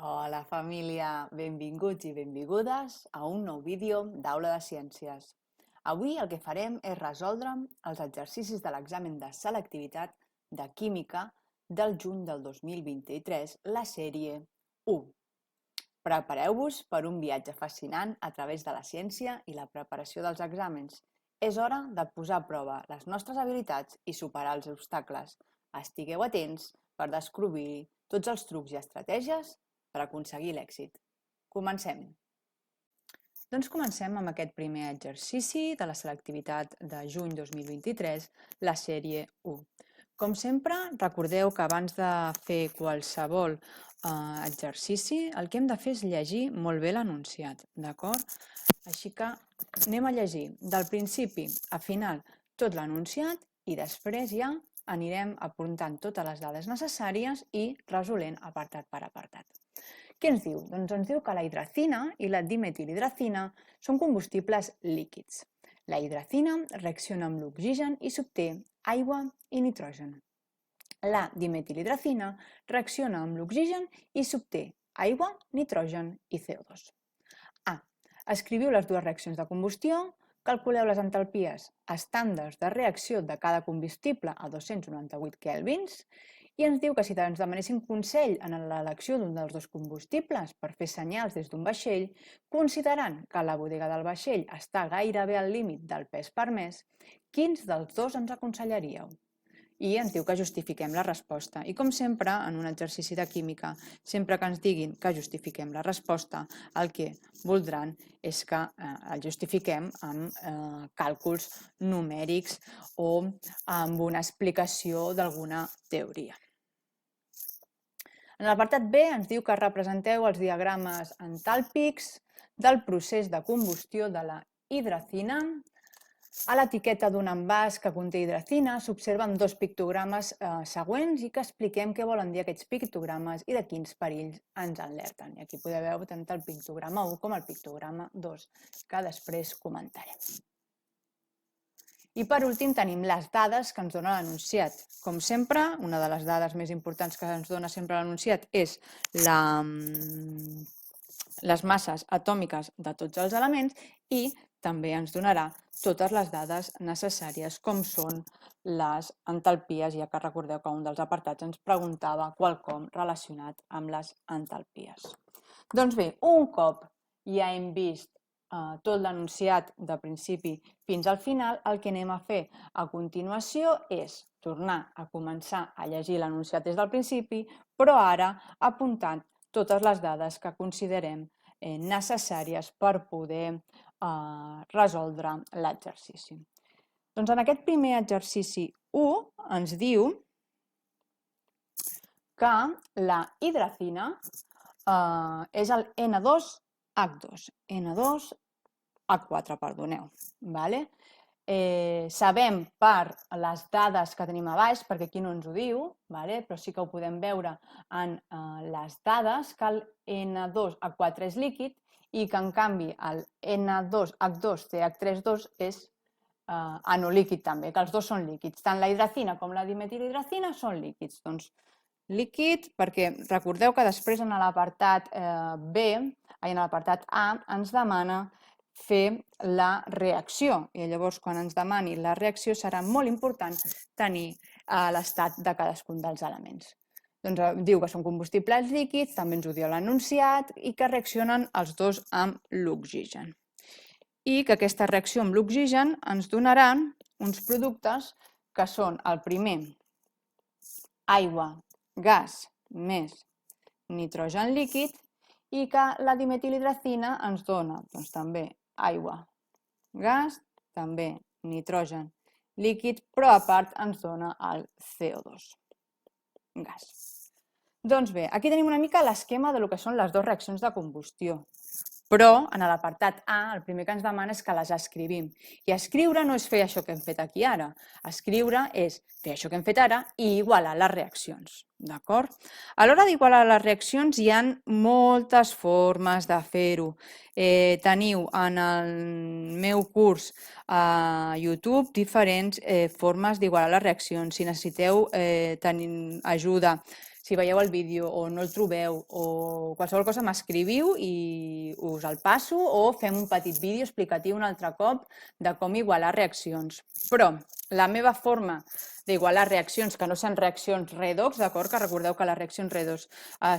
Hola família, benvinguts i benvingudes a un nou vídeo d'Aula de Ciències. Avui el que farem és resoldre els exercicis de l'examen de selectivitat de Química del juny del 2023, la sèrie 1. Prepareu-vos per un viatge fascinant a través de la ciència i la preparació dels exàmens. És hora de posar a prova les nostres habilitats i superar els obstacles. Estigueu atents per descobrir tots els trucs i estratègies per aconseguir l'èxit. Comencem! Doncs comencem amb aquest primer exercici de la selectivitat de juny 2023, la sèrie 1. Com sempre, recordeu que abans de fer qualsevol exercici, el que hem de fer és llegir molt bé l'enunciat, d'acord? Així que anem a llegir del principi a final tot l'enunciat i després ja anirem apuntant totes les dades necessàries i resolent apartat per apartat. Què ens diu? Doncs ens diu que la hidracina i la dimetilhidracina són combustibles líquids. La hidracina reacciona amb l'oxigen i s'obté aigua i nitrogen. La dimetilhidracina reacciona amb l'oxigen i s'obté aigua, nitrogen i CO2. A. Escriviu les dues reaccions de combustió, calculeu les entalpies estàndards de reacció de cada combustible a 298 kelvins i ens diu que si ens demanessin consell en l'elecció d'un dels dos combustibles per fer senyals des d'un vaixell, considerant que la bodega del vaixell està gairebé al límit del pes permès, quins dels dos ens aconsellaríeu? I ens diu que justifiquem la resposta. I com sempre, en un exercici de química, sempre que ens diguin que justifiquem la resposta, el que voldran és que el justifiquem amb càlculs numèrics o amb una explicació d'alguna teoria. En l'apartat B ens diu que representeu els diagrames entàlpics del procés de combustió de la hidracina. A l'etiqueta d'un envàs que conté hidracina s'observen dos pictogrames següents i que expliquem què volen dir aquests pictogrames i de quins perills ens alerten. I aquí podeu veure tant el pictograma 1 com el pictograma 2, que després comentarem. I per últim tenim les dades que ens dona l'enunciat. Com sempre, una de les dades més importants que ens dona sempre l'enunciat és les masses atòmiques de tots els elements i també ens donarà totes les dades necessàries, com són les entalpies, ja que recordeu que un dels apartats ens preguntava quelcom relacionat amb les entalpies. Doncs bé, un cop ja hem vist tot l'enunciat de principi fins al final, el que anem a fer a continuació és tornar a començar a llegir l'enunciat des del principi, però ara apuntant totes les dades que considerem necessàries per poder resoldre l'exercici. Doncs en aquest primer exercici 1 ens diu que la hidracina és el N2H2, N2H4, perdoneu. Sabem per les dades que tenim a baix, perquè aquí no ens ho diu, però sí que ho podem veure en les dades, que el N2H4 és líquid i que en canvi el N2H2CH32 és anolíquid també, que els dos són líquids. Tant la hidracina com la dimetilhidracina són líquids. Doncs líquid, perquè recordeu que després en l'apartat B, en l'apartat A, ens demana fer la reacció. I llavors, quan ens demani la reacció, serà molt important tenir l'estat de cadascun dels elements. Doncs diu que són combustibles líquids, també ens ho diu l'enunciat, i que reaccionen els dos amb l'oxigen. I que aquesta reacció amb l'oxigen ens donaran uns productes que són el primer, aigua, gas més nitrogen líquid, i que la dimetilhidracina ens dona també aigua, gas, també nitrogen líquid, però a part ens dona el CO2, gas. Doncs bé, aquí tenim una mica l'esquema del que són les dues reaccions de combustió. Però en l'apartat A el primer que ens demana és que les escrivim. I escriure no és fer això que hem fet aquí ara. Escriure és fer això que hem fet ara i igualar les reaccions. D'acord? A l'hora d'igualar les reaccions hi ha moltes formes de fer-ho. Teniu en el meu curs a YouTube diferents formes d'igualar les reaccions. Si necessiteu tenir ajuda, si si veieu el vídeo o no el trobeu o qualsevol cosa m'escriviu i us el passo o fem un petit vídeo explicatiu un altre cop de com igualar reaccions. Però la meva forma d'igualar reaccions que no són reaccions redox, d'acord? Que recordeu que les reaccions redox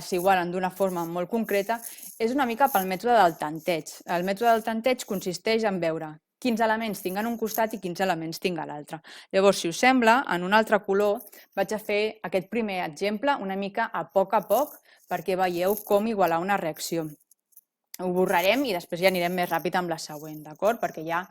s'igualen d'una forma molt concreta, és una mica pel mètode del tanteig. El mètode del tanteig consisteix en veure quins elements tinc en un costat i quins elements tinc a l'altre. Llavors, si us sembla, en un altre color vaig a fer aquest primer exemple una mica a poc perquè veieu com igualar una reacció. Ho borrarem i després ja anirem més ràpid amb la següent, d'acord? Perquè ja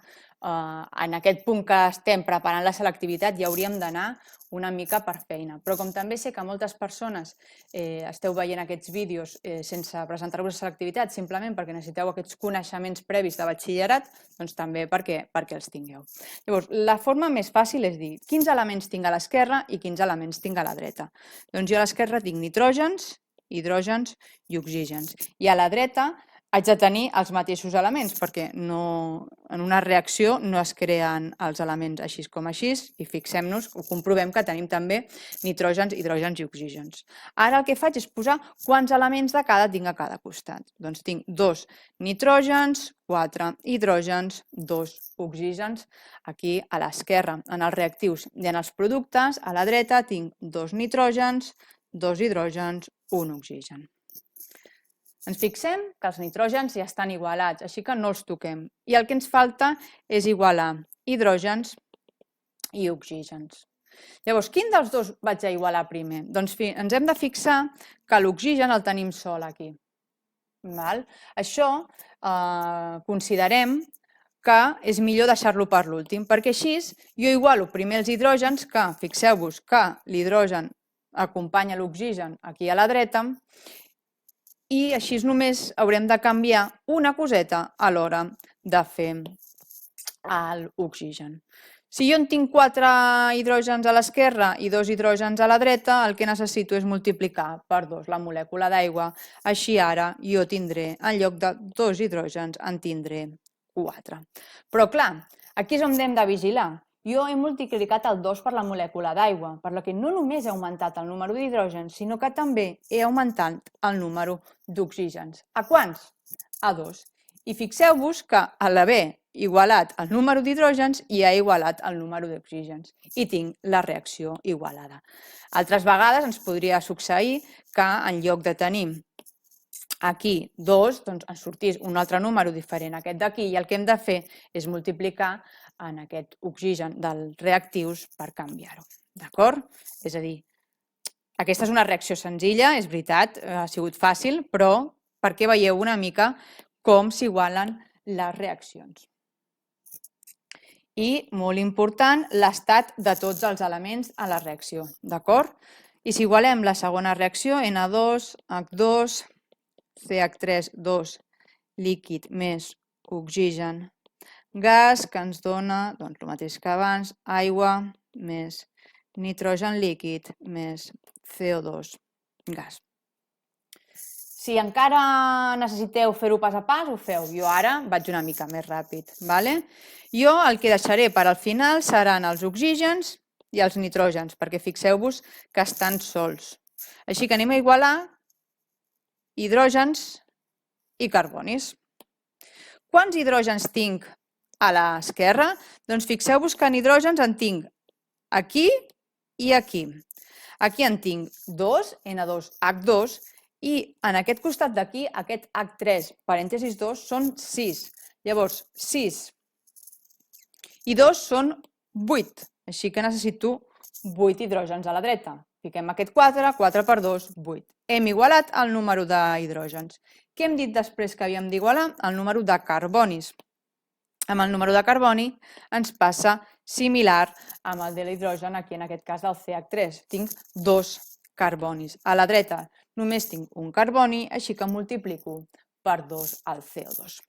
en aquest punt que estem preparant la selectivitat ja hauríem d'anar una mica per feina. Però com també sé que moltes persones esteu veient aquests vídeos sense presentar-vos a selectivitat, simplement perquè necessiteu aquests coneixements previs de batxillerat, doncs també perquè els tingueu. Llavors, la forma més fàcil és dir quins elements tinc a l'esquerra i quins elements tinc a la dreta. Doncs jo a l'esquerra tinc nitrògens, hidrògens i oxígens. I a la dreta haig de tenir els mateixos elements, perquè en una reacció no es creen els elements així com així, i fixem-nos, comprovem que tenim també nitrògens, hidrògens i oxígens. Ara el que faig és posar quants elements de cada tinc a cada costat. Doncs tinc 2 nitrògens, 4 hidrògens, 2 oxígens, aquí a l'esquerra, en els reactius i en els productes, a la dreta tinc 2 nitrògens, 2 hidrògens, 1 oxigen. Ens fixem que els nitrògens ja estan igualats, així que no els toquem. I el que ens falta és igualar hidrògens i oxígens. Llavors, quin dels dos vaig a igualar primer? Doncs ens hem de fixar que l'oxigen el tenim sol aquí. Això considerem que és millor deixar-lo per l'últim, perquè així jo igualo primer els hidrògens, que fixeu-vos que l'hidrogen acompanya l'oxigen aquí a la dreta, i així només haurem de canviar una coseta a l'hora de fer l'oxigen. Si jo en tinc 4 hidrògens a l'esquerra i 2 hidrògens a la dreta, el que necessito és multiplicar per 2 la molècula d'aigua. Així ara jo tindré, en lloc de 2 hidrògens, en tindré 4. Però clar, aquí és on hem de vigilar. Jo he multiplicat el 2 per la molècula d'aigua, per la que no només he augmentat el número d'hidrògens, sinó que també he augmentat el número d'oxígens. A quants? A 2. I fixeu-vos que a l'haver igualat el número d'hidrògens i ha igualat el número d'oxígens. I tinc la reacció igualada. Altres vegades ens podria succeir que en lloc de tenir aquí 2, doncs ens sortís un altre número diferent a aquest d'aquí i el que hem de fer és multiplicar en aquest oxigen dels reactius per canviar-ho. D'acord? És a dir, aquesta és una reacció senzilla, és veritat, ha sigut fàcil, però perquè veieu una mica com s'igualen les reaccions. I, molt important, l'estat de tots els elements a la reacció. D'acord? I si igualem la segona reacció, Na2, H2, CH3, líquid més oxigen, gas, que ens dona el mateix que abans, aigua més nitrogen líquid més CO2 gas. Si encara necessiteu fer-ho pas a pas, ho feu. Jo ara vaig una mica més ràpid. Jo el que deixaré per al final seran els oxígens i els nitrògens, perquè fixeu-vos que estan sols. Així que anem a igualar hidrògens i carbonis. Quants hidrògens tinc a l'esquerra? Doncs fixeu-vos que en hidrògens en tinc aquí i aquí. Aquí en tinc 2, Na2H2, i en aquest costat d'aquí, aquest H3, parèntesis 2, són 6. Llavors, 6 i 2 són 8, així que necessito 8 hidrògens a la dreta. Fiquem aquest 4, 4 per 2, 8. Hem igualat el número d'hidrògens. Què hem dit després que havíem d'igualar? El número de carbonis. Amb el número de carboni ens passa similar amb el de l'hidrogen, aquí en aquest cas del CH3. Tinc 2 carbonis. A la dreta només tinc un carboni, així que multiplico per 2 el CO2.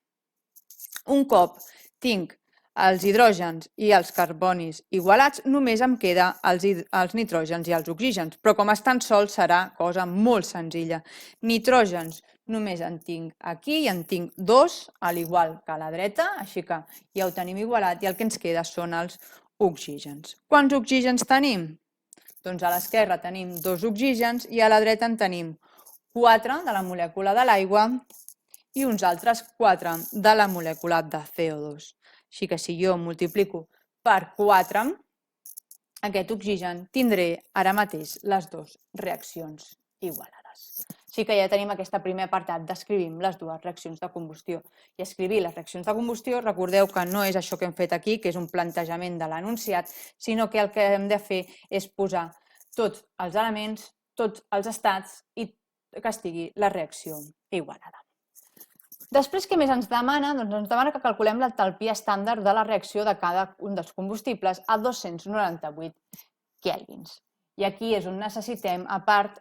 Un cop tinc els hidrògens i els carbonis igualats, només em queda els nitrògens i els oxígens, però com estan sols serà cosa molt senzilla. Nitrògens només en tinc aquí i en tinc 2, al igual que a la dreta, així que ja ho tenim igualat i el que ens queda són els oxígens. Quants oxígens tenim? Doncs a l'esquerra tenim 2 oxígens i a la dreta en tenim 4 de la molècula de l'aigua i uns altres 4 de la molècula de CO2. Així que si jo multiplico per 4 aquest oxigen, tindré ara mateix les dues reaccions igualades. Així que ja tenim aquest primer apartat d'escrivim les dues reaccions de combustió. I escrivir les reaccions de combustió, recordeu que no és això que hem fet aquí, que és un plantejament de l'enunciat, sinó que el que hem de fer és posar tots els elements, tots els estats i que estigui la reacció igualada. Després, què més ens demana? Doncs ens demana que calculem l'entalpia estàndard de la reacció de cada un dels combustibles a 298 kèlvins. I aquí és on necessitem, a part,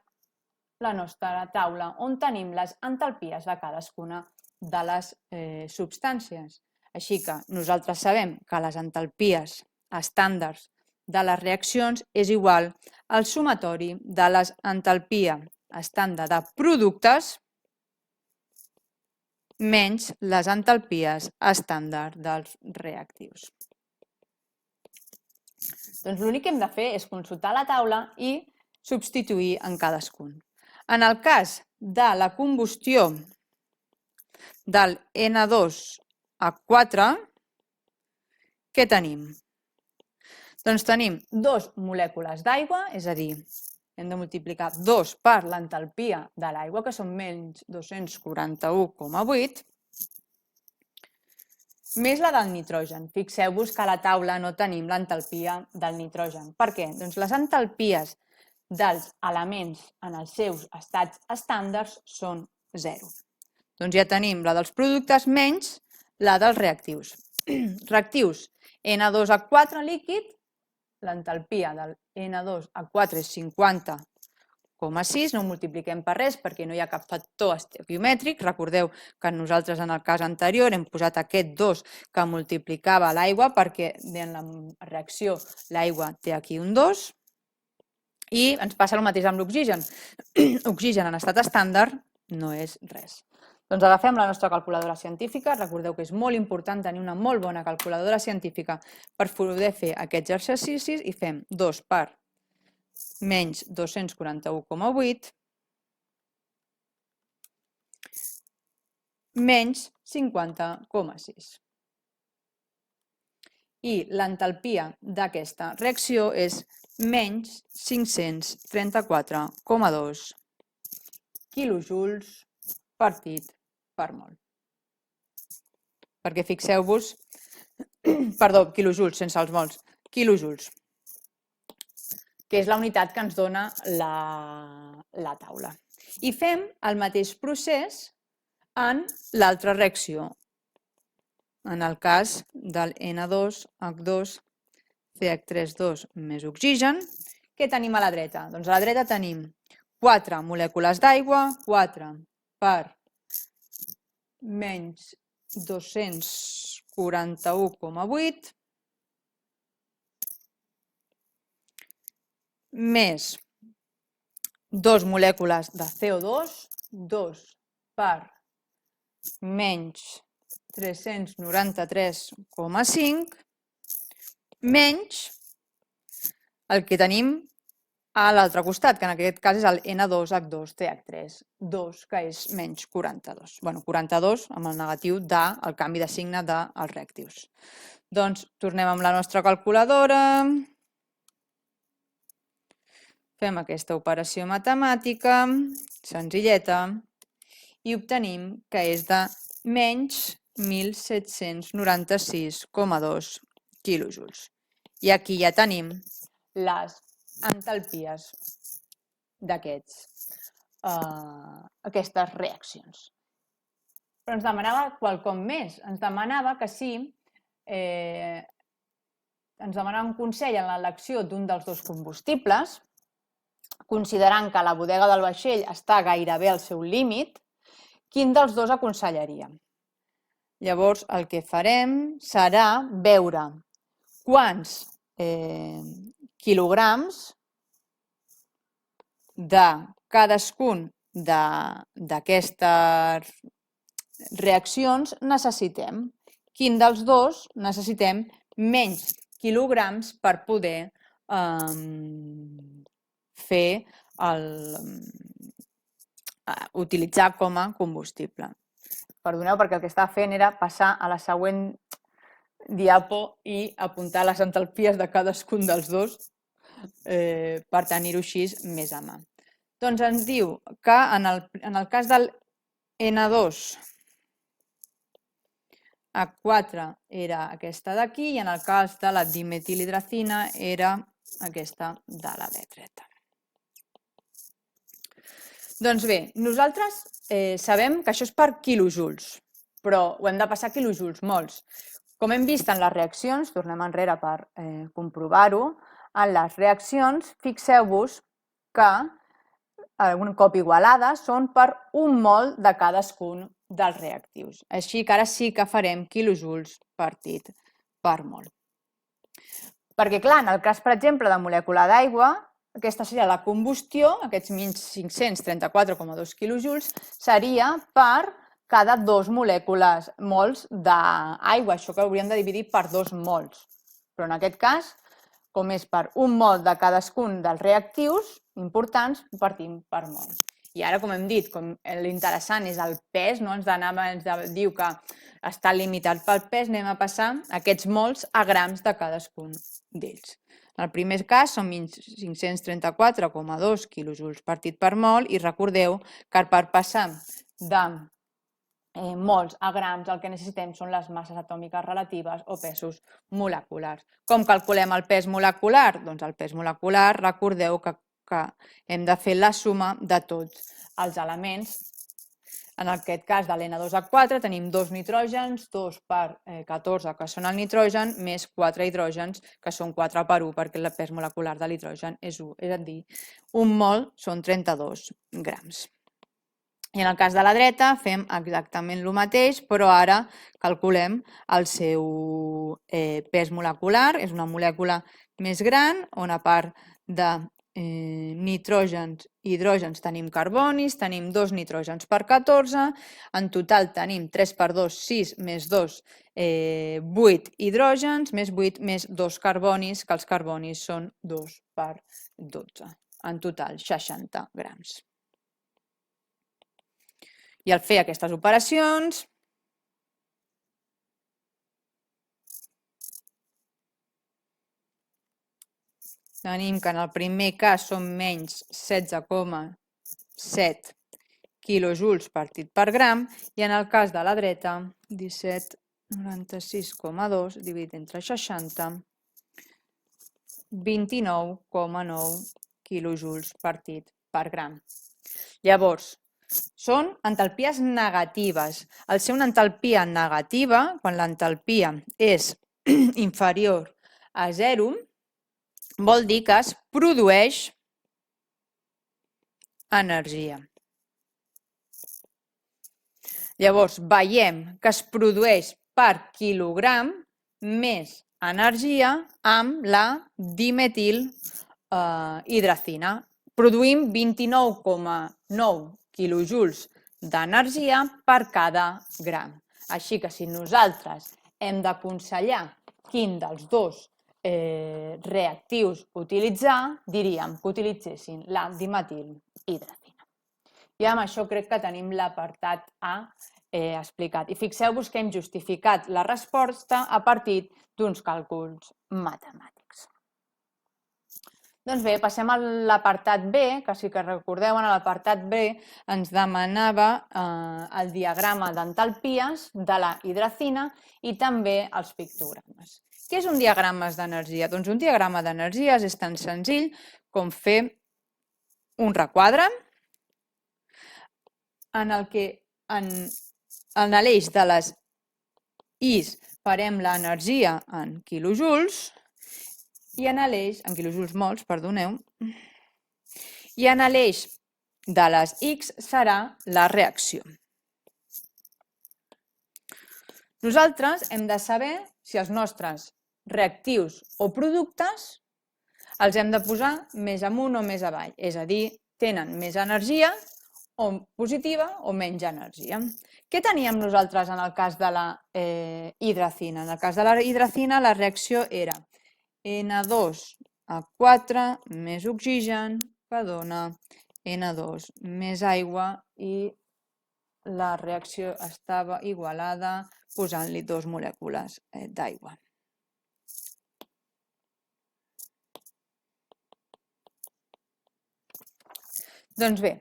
la nostra taula, on tenim les entalpies de cadascuna de les substàncies. Així que nosaltres sabem que les entalpies estàndards de les reaccions és igual al sumatori de les entalpia estàndard de productes menys les entalpies estàndard dels reactius. Doncs l'únic que hem de fer és consultar la taula i substituir en cadascun. En el cas de la combustió del N2H4, què tenim? Doncs tenim 2 molècules d'aigua, és a dir, hem de multiplicar 2 per l'entalpia de l'aigua, que són menys 241,8, més la del nitrogen. Fixeu-vos que a la taula no tenim l'entalpia del nitrogen. Per què? Doncs les entalpies dels elements en els seus estats estàndards són 0. Doncs ja tenim la dels productes menys la dels reactius. Reactius N2H4 líquid, l'entalpia del N2H4 és 50,6, no ho multipliquem per res perquè no hi ha cap factor estequiomètric. Recordeu que nosaltres en el cas anterior hem posat aquest 2 que multiplicava l'aigua perquè en la reacció l'aigua té aquí un 2 i ens passa el mateix amb l'oxigen. Oxigen en estat estàndard no és res. Doncs agafem la nostra calculadora científica. Recordeu que és molt important tenir una molt bona calculadora científica per poder fer aquests exercicis i fem 2 per menys 241,8 menys 50,6. I l'entalpia d'aquesta reacció és menys 534,2 quilojoules partit per mol. Perquè fixeu-vos, perdó, quilojoules, sense els mols, quilojoules, que és la unitat que ens dona la taula. I fem el mateix procés en l'altra reacció. En el cas del N2H2 CH3 més oxigen, què tenim a la dreta? Doncs a la dreta tenim 4 molècules d'aigua, 4 per menys 241,8 més 2 molècules de CO2, 2 per menys 393,5 menys el que tenim a l'altre costat, que en aquest cas és el N2H2CH3, 2, que és menys 42. Bé, 42 amb el negatiu del canvi de signe dels reactius. Doncs tornem amb la nostra calculadora, fem aquesta operació matemàtica, senzilleta, i obtenim que és de menys 1.796,2 quilojoules. I aquí ja tenim les entalpies d'aquestes reaccions. Però ens demanava quelcom més. Ens demanava que si ens demanava un consell en l'elecció d'un dels dos combustibles, considerant que la bodega del vaixell està gairebé al seu límit, quin dels dos aconsellaria? Llavors, el que farem serà veure quants quilograms de cadascun d'aquestes reaccions necessitem. Quin dels dos necessitem menys quilograms per poder fer utilitzar com a combustible. Perdoneu, perquè el que estava fent era passar a la següent diapo i apuntar les entalpies de cadascun dels dos per tenir-ho així més a mà. Doncs ens diu que en el cas del N2, A4 era aquesta d'aquí i en el cas de la dimetilhidracina era aquesta de la D-dreta. Doncs bé, nosaltres sabem que això és per quilojoules, però ho hem de passar a quilojoules mols. Com hem vist en les reaccions, tornem enrere per comprovar-ho, en les reaccions fixeu-vos que un cop igualades són per un mol de cadascun dels reactius. Així que ara sí que farem quilojoules partit per mol. Perquè clar, en el cas, per exemple, de molècula d'aigua, aquesta seria la combustió, aquests 1534,2 quilojoules, seria per cada 2 mols d'aigua, això que hauríem de dividir per 2 mols. Però en aquest cas, com és per un mol de cadascun dels reactius importants, ho partim per mols. I ara, com hem dit, com l'interessant és el pes, ens diu que està limitat pel pes, anem a passar aquests mols a grams de cadascun d'ells. En el primer cas són 1534,2 quilojoules partit per mol i recordeu que per passar de mols a grams el que necessitem són les masses atòmiques relatives o pesos moleculars. Com calculem el pes molecular? Doncs el pes molecular, recordeu que hem de fer la suma de tots els elements. En aquest cas de l'N2A4 tenim 2 nitrògens, 2 per 14 que són el nitrogen, més 4 hidrògens que són 4 per 1 perquè el pes molecular de l'hidrogen és 1, és a dir, un mol són 32 grams. I en el cas de la dreta fem exactament el mateix, però ara calculem el seu pes molecular, és una molècula més gran, on a part de nitrògens i hidrògens tenim carbonis, tenim 2 nitrògens per 14, en total tenim 3 per 2, 6, més 2, 8 hidrògens, més 8, més 2 carbonis, que els carbonis són 2 per 12, en total 60 grams. I al fer aquestes operacions, tenim que en el primer cas són menys 16,7 quilojoules partit per gram i en el cas de la dreta 1796,2 dividit entre 60, 29,9 quilojoules partit per gram. Llavors, són entalpies negatives. Al ser una entalpia negativa, quan l'entalpia és inferior a 0, vol dir que es produeix energia. Llavors, veiem que es produeix per quilogram més energia amb la dimetilhidracina. Produïm 29,9 quilojoules d'energia per cada gram. Així que si nosaltres hem d'aconsellar quin dels dos reactius utilitzar, diríem que utilitzessin la dimetilhidracina. I amb això crec que tenim l'apartat A explicat. I fixeu-vos que hem justificat la resposta a partir d'uns càlculs matemàtics. Doncs bé, passem a l'apartat B, que si que recordeu, en l'apartat B ens demanava el diagrama d'entalpies de la hidracina i també els pictogrames. Què és un diagrama d'energia? Doncs un diagrama d'energies és tan senzill com fer un requadre en el que en l'eix de les I's farem l'energia en quilojoules i en l'eix, en quilojoules mols, perdoneu, i en l'eix de les X serà la reacció. Nosaltres hem de saber si els nostres reactius o productes els hem de posar més amunt o més avall, és a dir, tenen més energia o positiva o menys energia. Què teníem nosaltres en el cas de la hidracina? En el cas de la hidracina la reacció era N2A4 més oxigen que dona N2 més aigua i la reacció estava igualada posant-li 2 molècules d'aigua. Doncs bé,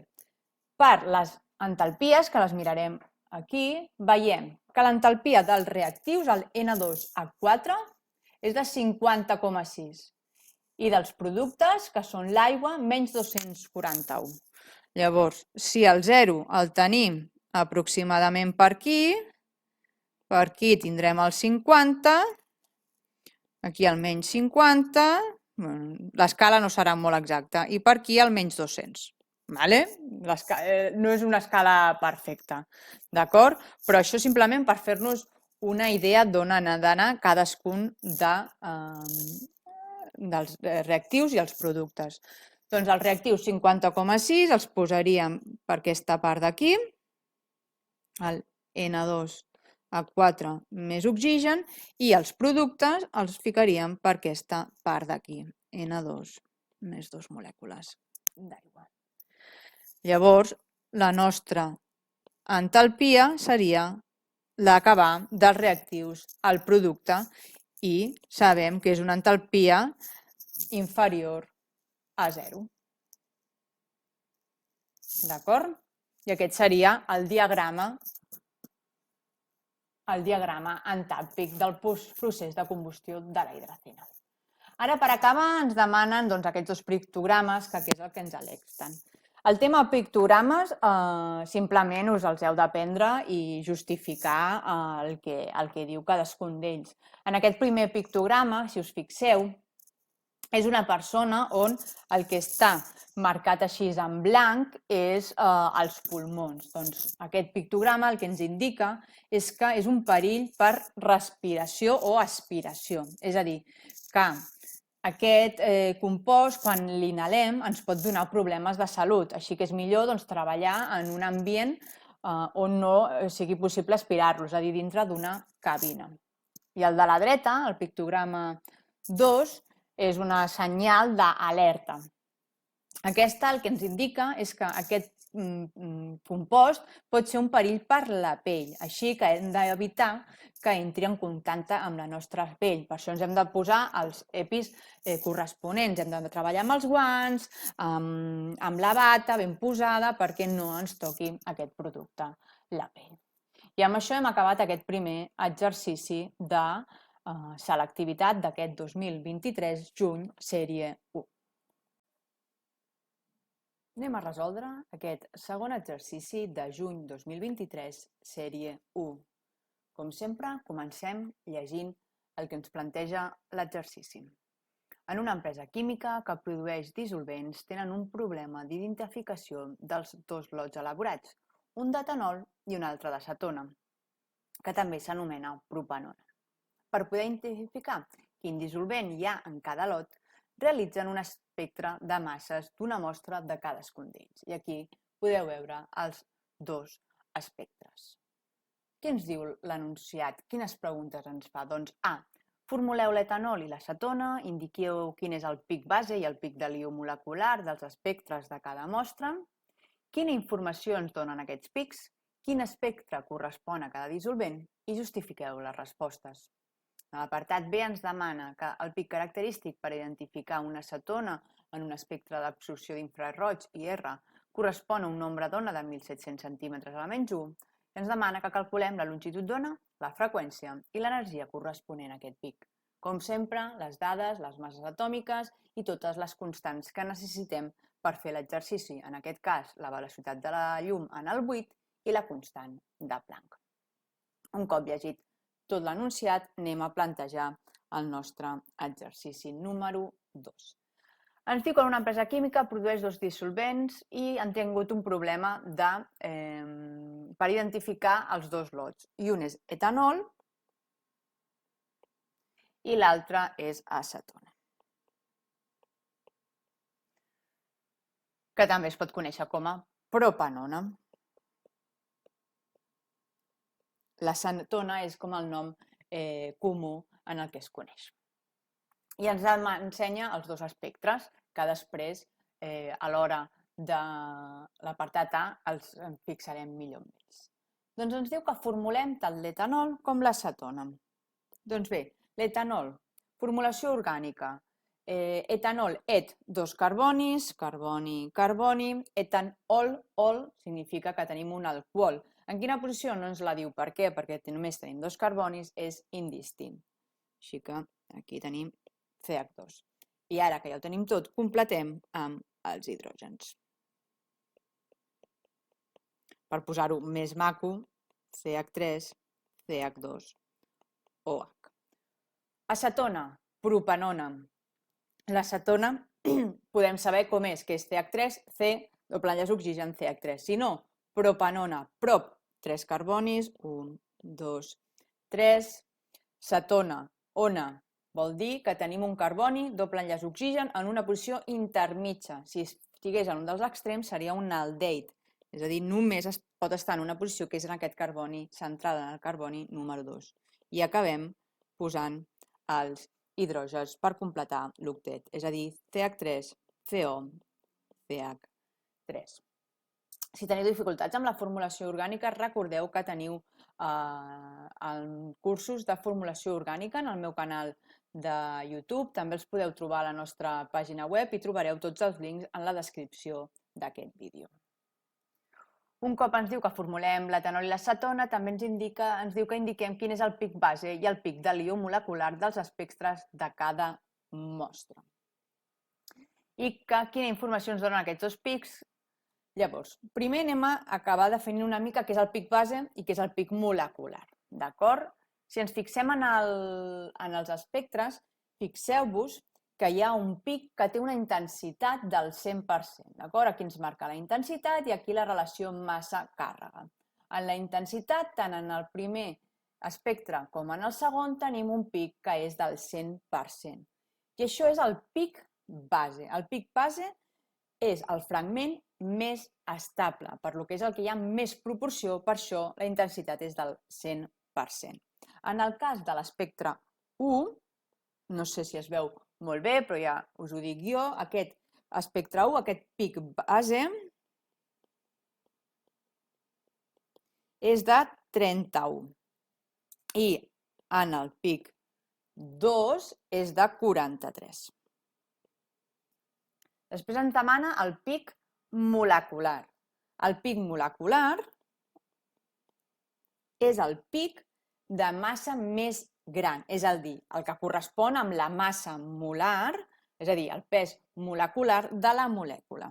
per les entalpies, que les mirarem aquí, veiem que l'entalpia dels reactius, el N2H4, és de 50,6 i dels productes, que són l'aigua, menys 241. Llavors, si el 0 el tenim aproximadament per aquí tindrem el 50, aquí el menys 50, l'escala no serà molt exacta, i per aquí el menys 200. No és una escala perfecta, d'acord? Però això simplement per fer-nos una idea d'on ha d'anar cadascun dels reactius i els productes. Doncs els reactius 50,6 els posaríem per aquesta part d'aquí, el N2H4 més oxigen, i els productes els ficaríem per aquesta part d'aquí, N2 més 2 molècules d'aigua. Llavors, la nostra entalpia seria l'acabar dels reactius al producte i sabem que és una entalpia inferior a 0. D'acord? I aquest seria el diagrama entàlpic del procés de combustió de la hidracina. Ara, per acabar, ens demanen aquests 2 pictogrames, que és el que ens alerten. El tema pictogrames simplement us els heu d'aprendre i justificar el que diu cadascun d'ells. En aquest primer pictograma, si us fixeu, és una persona on el que està marcat així en blanc és els pulmons. Doncs aquest pictograma el que ens indica és que és un perill per respiració o aspiració. És a dir, que aquest compost, quan l'inhalem, ens pot donar problemes de salut. Així que és millor treballar en un ambient on no sigui possible aspirar-lo, és a dir, dintre d'una cabina. I el de la dreta, el pictograma 2, és una senyal d'alerta. Aquesta el que ens indica és que aquest compost pot ser un perill per la pell, així que hem d'evitar que entri en contacte amb la nostra pell. Per això ens hem de posar els EPIs corresponents, hem de treballar amb els guants, amb la bata ben posada perquè no ens toqui aquest producte la pell. I amb això hem acabat aquest primer exercici de selectivitat d'aquest 2023, juny, sèrie 1. Anem a resoldre aquest segon exercici de juny 2023, sèrie 1. Com sempre, comencem llegint el que ens planteja l'exercici. En una empresa química que produeix dissolvents tenen un problema d'identificació dels 2 lots elaborats, un d'etanol i un altre d'acetona, que també s'anomena propanona. Per poder identificar quin dissolvent hi ha en cada lot, realitzen un espectre de masses d'una mostra de cadascun d'ells. I aquí podeu veure els 2 espectres. Què ens diu l'enunciat? Quines preguntes ens fa? Doncs A. Formuleu l'etanol i l'acetona, indiqueu quin és el pic base i el pic de l'ió molecular dels espectres de cada mostra. Quina informació ens donen aquests pics? Quin espectre correspon a cada dissolvent? I justifiqueu les respostes. L'apartat B ens demana que el pic característic per identificar una acetona en un espectre d'absorció d'infraroig i R correspon a un nombre d'ona de 1.700 centímetres a la menys 1 i ens demana que calculem la longitud d'ona, la freqüència i l'energia corresponent a aquest pic. Com sempre, les dades, les masses atòmiques i totes les constants que necessitem per fer l'exercici, en aquest cas la velocitat de la llum en el buit i la constant de Planck. Un cop llegit tot l'enunciat, anem a plantejar el nostre exercici número 2. Ens diu que una empresa química produeix 2 dissolvents i han tingut un problema per identificar els 2 lots. I un és etanol i l'altre és acetona, que també es pot conèixer com a propanona. L'acetona és com el nom comú en el que es coneix. I ens ensenya els 2 espectres que després a l'hora de l'apartat A ens fixarem millor en ells. Doncs ens diu que formulem tant l'etanol com l'acetona. Doncs bé, l'etanol, formulació orgànica. Etanol, et, 2 carbonis, carboni, carboni, etanol, ol, significa que tenim un alcohol. En quina posició? No ens la diu. Per què? Perquè només tenim 2 carbonis, és indistint. Així que aquí tenim CH2. I ara que ja ho tenim tot, completem amb els hidrògens. Per posar-ho més maco, CH3, CH2, OH. Acetona, propanona. L'acetona podem saber com és, que és CH3, C, doble enllaç oxigen, CH3. Si no, propanona, prop, 3 carbonis, 1, 2, 3. Cetona, ona, vol dir que tenim un carboni, doble enllaç oxigen, en una posició intermitja. Si estigués en un dels extrems seria un aldehid, és a dir, només pot estar en una posició que és en aquest carboni, centrada en el carboni número 2. I acabem posant els hidrògens per completar l'octet, és a dir, CH3, CO, CH3. Si teniu dificultats amb la formulació orgànica, recordeu que teniu cursos de formulació orgànica en el meu canal de YouTube. També els podeu trobar a la nostra pàgina web i trobareu tots els links en la descripció d'aquest vídeo. Un cop ens diu que formulem l'etanol i l'acetona, també ens diu que indiquem quin és el pic base i el pic de l'ió molecular dels espectres de cada mostra. I quina informació ens donen aquests dos pics? Llavors, primer anem a acabar definint una mica què és el pic base i què és el pic molecular. D'acord? Si ens fixem en els espectres, fixeu-vos que hi ha un pic que té una intensitat del 100%. D'acord? Aquí ens marca la intensitat i aquí la relació massa-càrrega. En la intensitat, tant en el primer espectre com en el segon, tenim un pic que és del 100%. I això és el pic base. El pic base és el fragment més estable, per lo que és el que hi ha més proporció, per això la intensitat és del 100%. En el cas de l'espectre 1, no sé si es veu molt bé, però ja us ho dic jo, aquest espectre 1, aquest pic base, és de 31. I en el pic 2 és de 43. Després ens demana el pic molecular. El pic molecular és el pic de massa més gran, és a dir, el que correspon amb la massa molar, és a dir, el pes molecular de la molècula.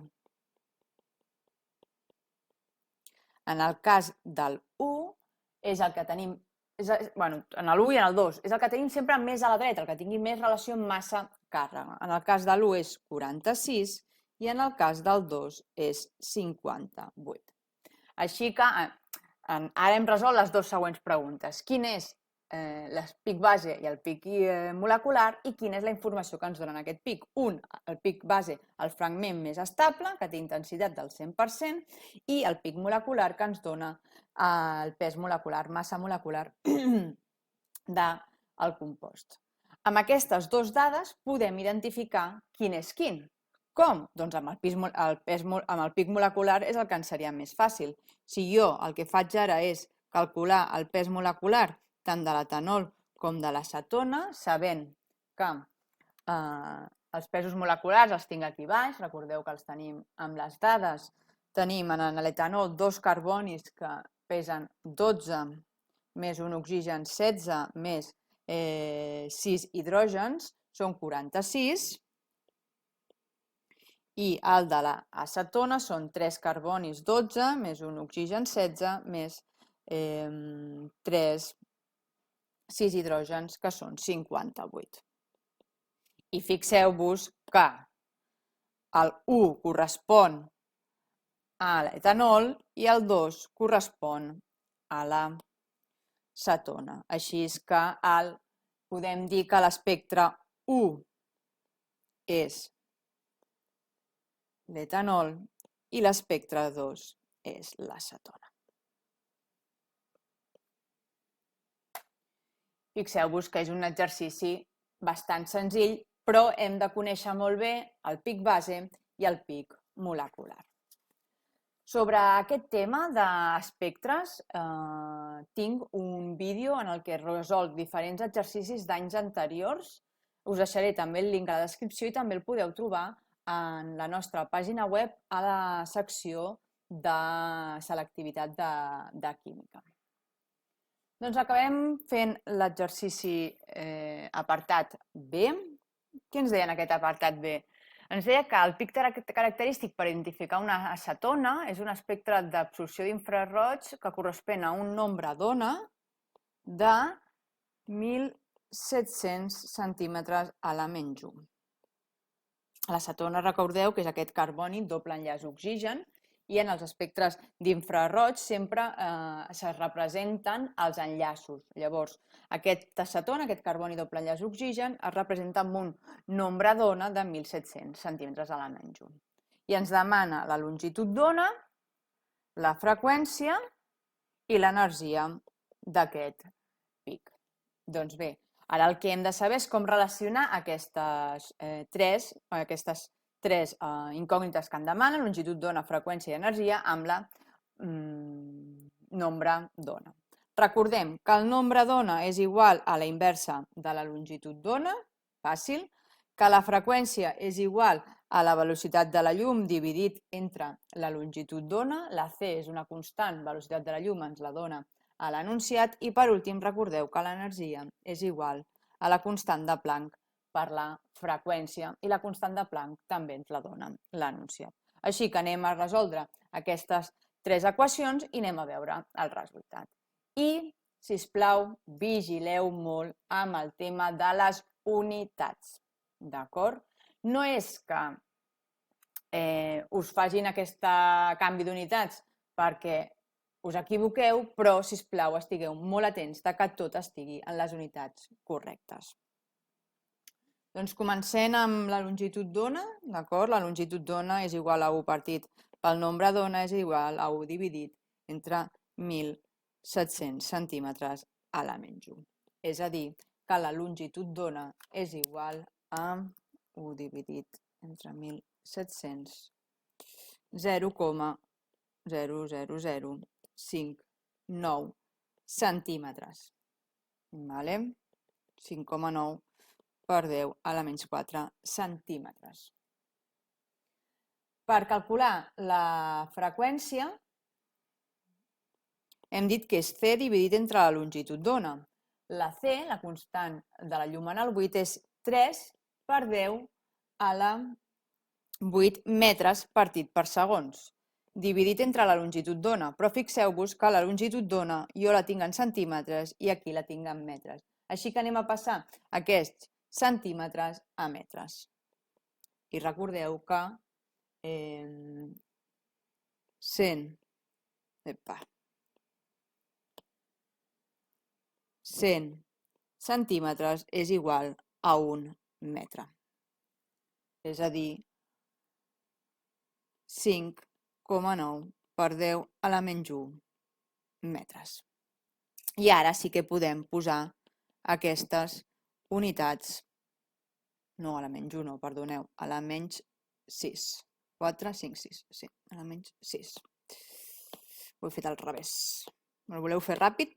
En el cas del 1, és el que tenim, en l'1 i en el 2, és el que tenim sempre més a la dreta, el que tingui més relació amb massa-càrrega. En el cas de l'1 és 46 i en el cas del 2 és 58. Així que ara hem resolt les dues següents preguntes. Quin és el pic base i el pic molecular i quina és la informació que ens donen aquest pic. El pic base, el fragment més estable, que té intensitat del 100%, i el pic molecular, que ens dona el pes molecular, massa molecular del compost. Amb aquestes dues dades podem identificar quin és quin. Com? Doncs amb el pic molecular és el que ens seria més fàcil. Si jo el que faig ara és calcular el pes molecular tant de l'etanol com de l'acetona, sabent que els pesos moleculars els tinc aquí baix, recordeu que els tenim amb les dades, tenim en l'etanol 2 carbonis que pesen 12 més un oxigen 16 més 6 hidrògens, són 46, i el de l'acetona són 3 carbonis 12 més un oxigen 16 més 6 hidrògens, que són 58. I fixeu-vos que el 1 correspon a l'etanol i el 2 correspon a l'acetona. Així que podem dir que l'espectre 1 és l'etanol i l'espectre 2 és l'acetona. Fixeu-vos que és un exercici bastant senzill, però hem de conèixer molt bé el pic base i el pic molecular. Sobre aquest tema d'espectres, tinc un vídeo en el que resolc diferents exercicis d'anys anteriors. Us deixaré també el link a la descripció i també el podeu trobar en la nostra pàgina web a la secció de selectivitat de química. Doncs acabem fent l'exercici apartat B. Què ens deia en aquest apartat B? Ens deia que el pic característic per identificar una acetona és un espectre d'absorció d'infraroig que correspon a un nombre d'ona de 1.700 centímetres a la menys 1. L'acetona, recordeu que és aquest carboni doble enllaç oxigen, i en els espectres d'infraroig sempre se representen els enllaços. Llavors, aquest acetona, aquest carboni doble enllaç oxigen, es representa amb un nombre d'ona de 1.700 centímetres a la menys 1. I ens demana la longitud d'ona, la freqüència i l'energia d'aquest pic. Doncs bé, ara el que hem de saber és com relacionar aquestes tres incògnites que em demanen, longitud d'ona, freqüència i energia, amb la nombre d'ona. Recordem que el nombre d'ona és igual a la inversa de la longitud d'ona, fàcil, que la freqüència és igual a la velocitat de la llum dividit entre la longitud d'ona, la c és una constant, velocitat de la llum ens la dona a l'enunciat, i per últim recordeu que l'energia és igual a la constant de Planck per la freqüència, i la constant de Planck també ens la dona l'enunciat. Així que anem a resoldre aquestes tres equacions i anem a veure el resultat. I, si us plau, vigileu molt amb el tema de les unitats. D'acord? No és que us facin aquest canvi d'unitats perquè us equivoqueu, però, si us plau, estigueu molt atents que tot estigui en les unitats correctes. Doncs comencem amb la longitud d'ona, d'acord? La longitud d'ona és igual a 1 partit pel nombre d'ona és igual a 1 dividit entre 1.700 centímetres a la menys 1. És a dir, que la longitud d'ona és igual a 1 dividit entre 1.700, 0,00059 centímetres. 5,9 per 10 a la menys 4 centímetres. Per calcular la freqüència hem dit que és c dividit entre la longitud d'ona. La c, la constant de la llum en el buit, és 3 per 10 a la 8 metres partit per segons, dividit entre la longitud d'ona. Però fixeu-vos que la longitud d'ona jo la tinc en centímetres i aquí la tinc en metres. Així que anem a passar aquests centímetres a metres. I recordeu que 100 centímetres és igual a 1 metre. És a dir, 5,9 per 10 a la menys 1 metres. I ara sí que podem posar aquestes unitats, no a la menys 1, perdoneu, a la menys 6. 4, 5, 6, sí, a la menys 6. Ho he fet al revés. El voleu fer ràpid?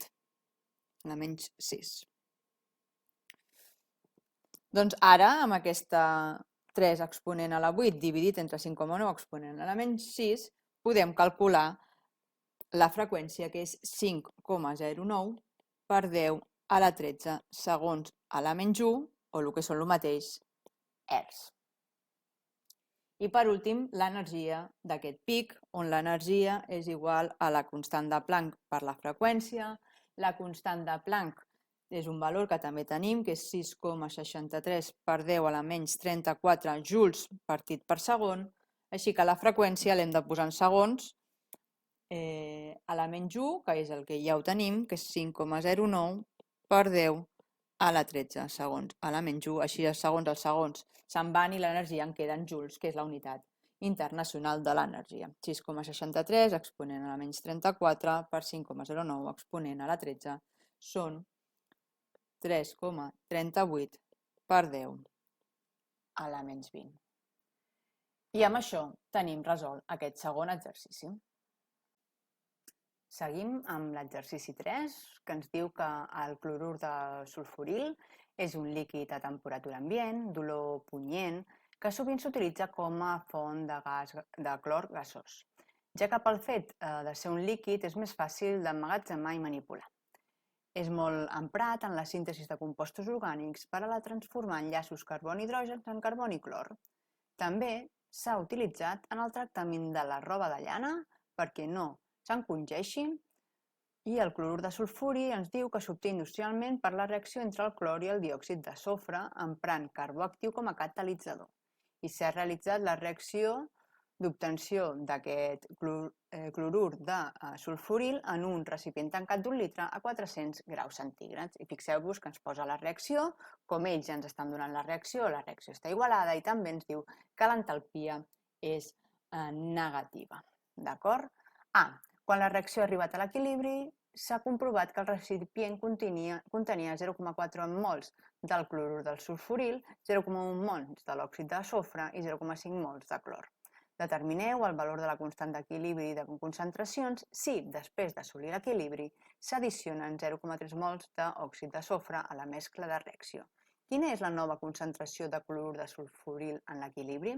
A la menys 6. Doncs ara, amb aquesta 3 exponent a la 8 dividit entre 5,9 exponent a la menys 6, podem calcular la freqüència, que és 5,09 per 10 a la 13 segons a la menys 1, o el que són el mateix, hertz. I per últim, l'energia d'aquest pic, on l'energia és igual a la constant de Planck per la freqüència. La constant de Planck és un valor que també tenim, que és 6,63 per 10 a la menys 34 joules partit per segon. Així que la freqüència l'hem de posar en segons, a la menys 1, que és el que ja ho tenim, que és 5,09 per 10 a la 13 segons a la menys 1, així segons els segons se'n van i l'energia en queda en joules, que és la unitat internacional de l'energia. 6,63 exponent a la menys 34 per 5,09 exponent a la 13 són 3,38 per 10 a la menys 20. I amb això tenim resolt aquest segon exercici. Seguim amb l'exercici 3, que ens diu que el clorur de sulfuril és un líquid a temperatura ambient, d'olor punyent, que sovint s'utilitza com a font de clor gasós, ja que pel fet de ser un líquid és més fàcil d'emmagatzemar i manipular. És molt emprat en la síntesi de compostos orgànics per a la transformar enllaços carboni-hidrogen en carboni-clor. També s'ha utilitzat en el tractament de la roba de llana perquè no s'encongeixi, i el clorur de sulfuri ens diu que s'obté industrialment per la reacció entre el clor i el diòxid de sofre emprant carbó actiu com a catalitzador, i s'ha realitzat la reacció d'obtenció d'aquest clorur de sulfuril en un recipient tancat d'1 litre a 400 graus centígrads. I fixeu-vos que ens posa la reacció, com ells ja ens estan donant la reacció està igualada i també ens diu que l'entalpia és negativa. D'acord? Quan la reacció ha arribat a l'equilibri, s'ha comprovat que el recipient contenia 0,4 mols del clorur del sulfuril, 0,1 mols de l'òxid de sofre i 0,5 mols de clor. Determineu el valor de la constant d'equilibri de concentracions si, després d'assolir l'equilibri, s'addicionen 0,3 mols d'òxid de sofre a la mescla de reacció. Quina és la nova concentració de clorur de sulfuril en l'equilibri?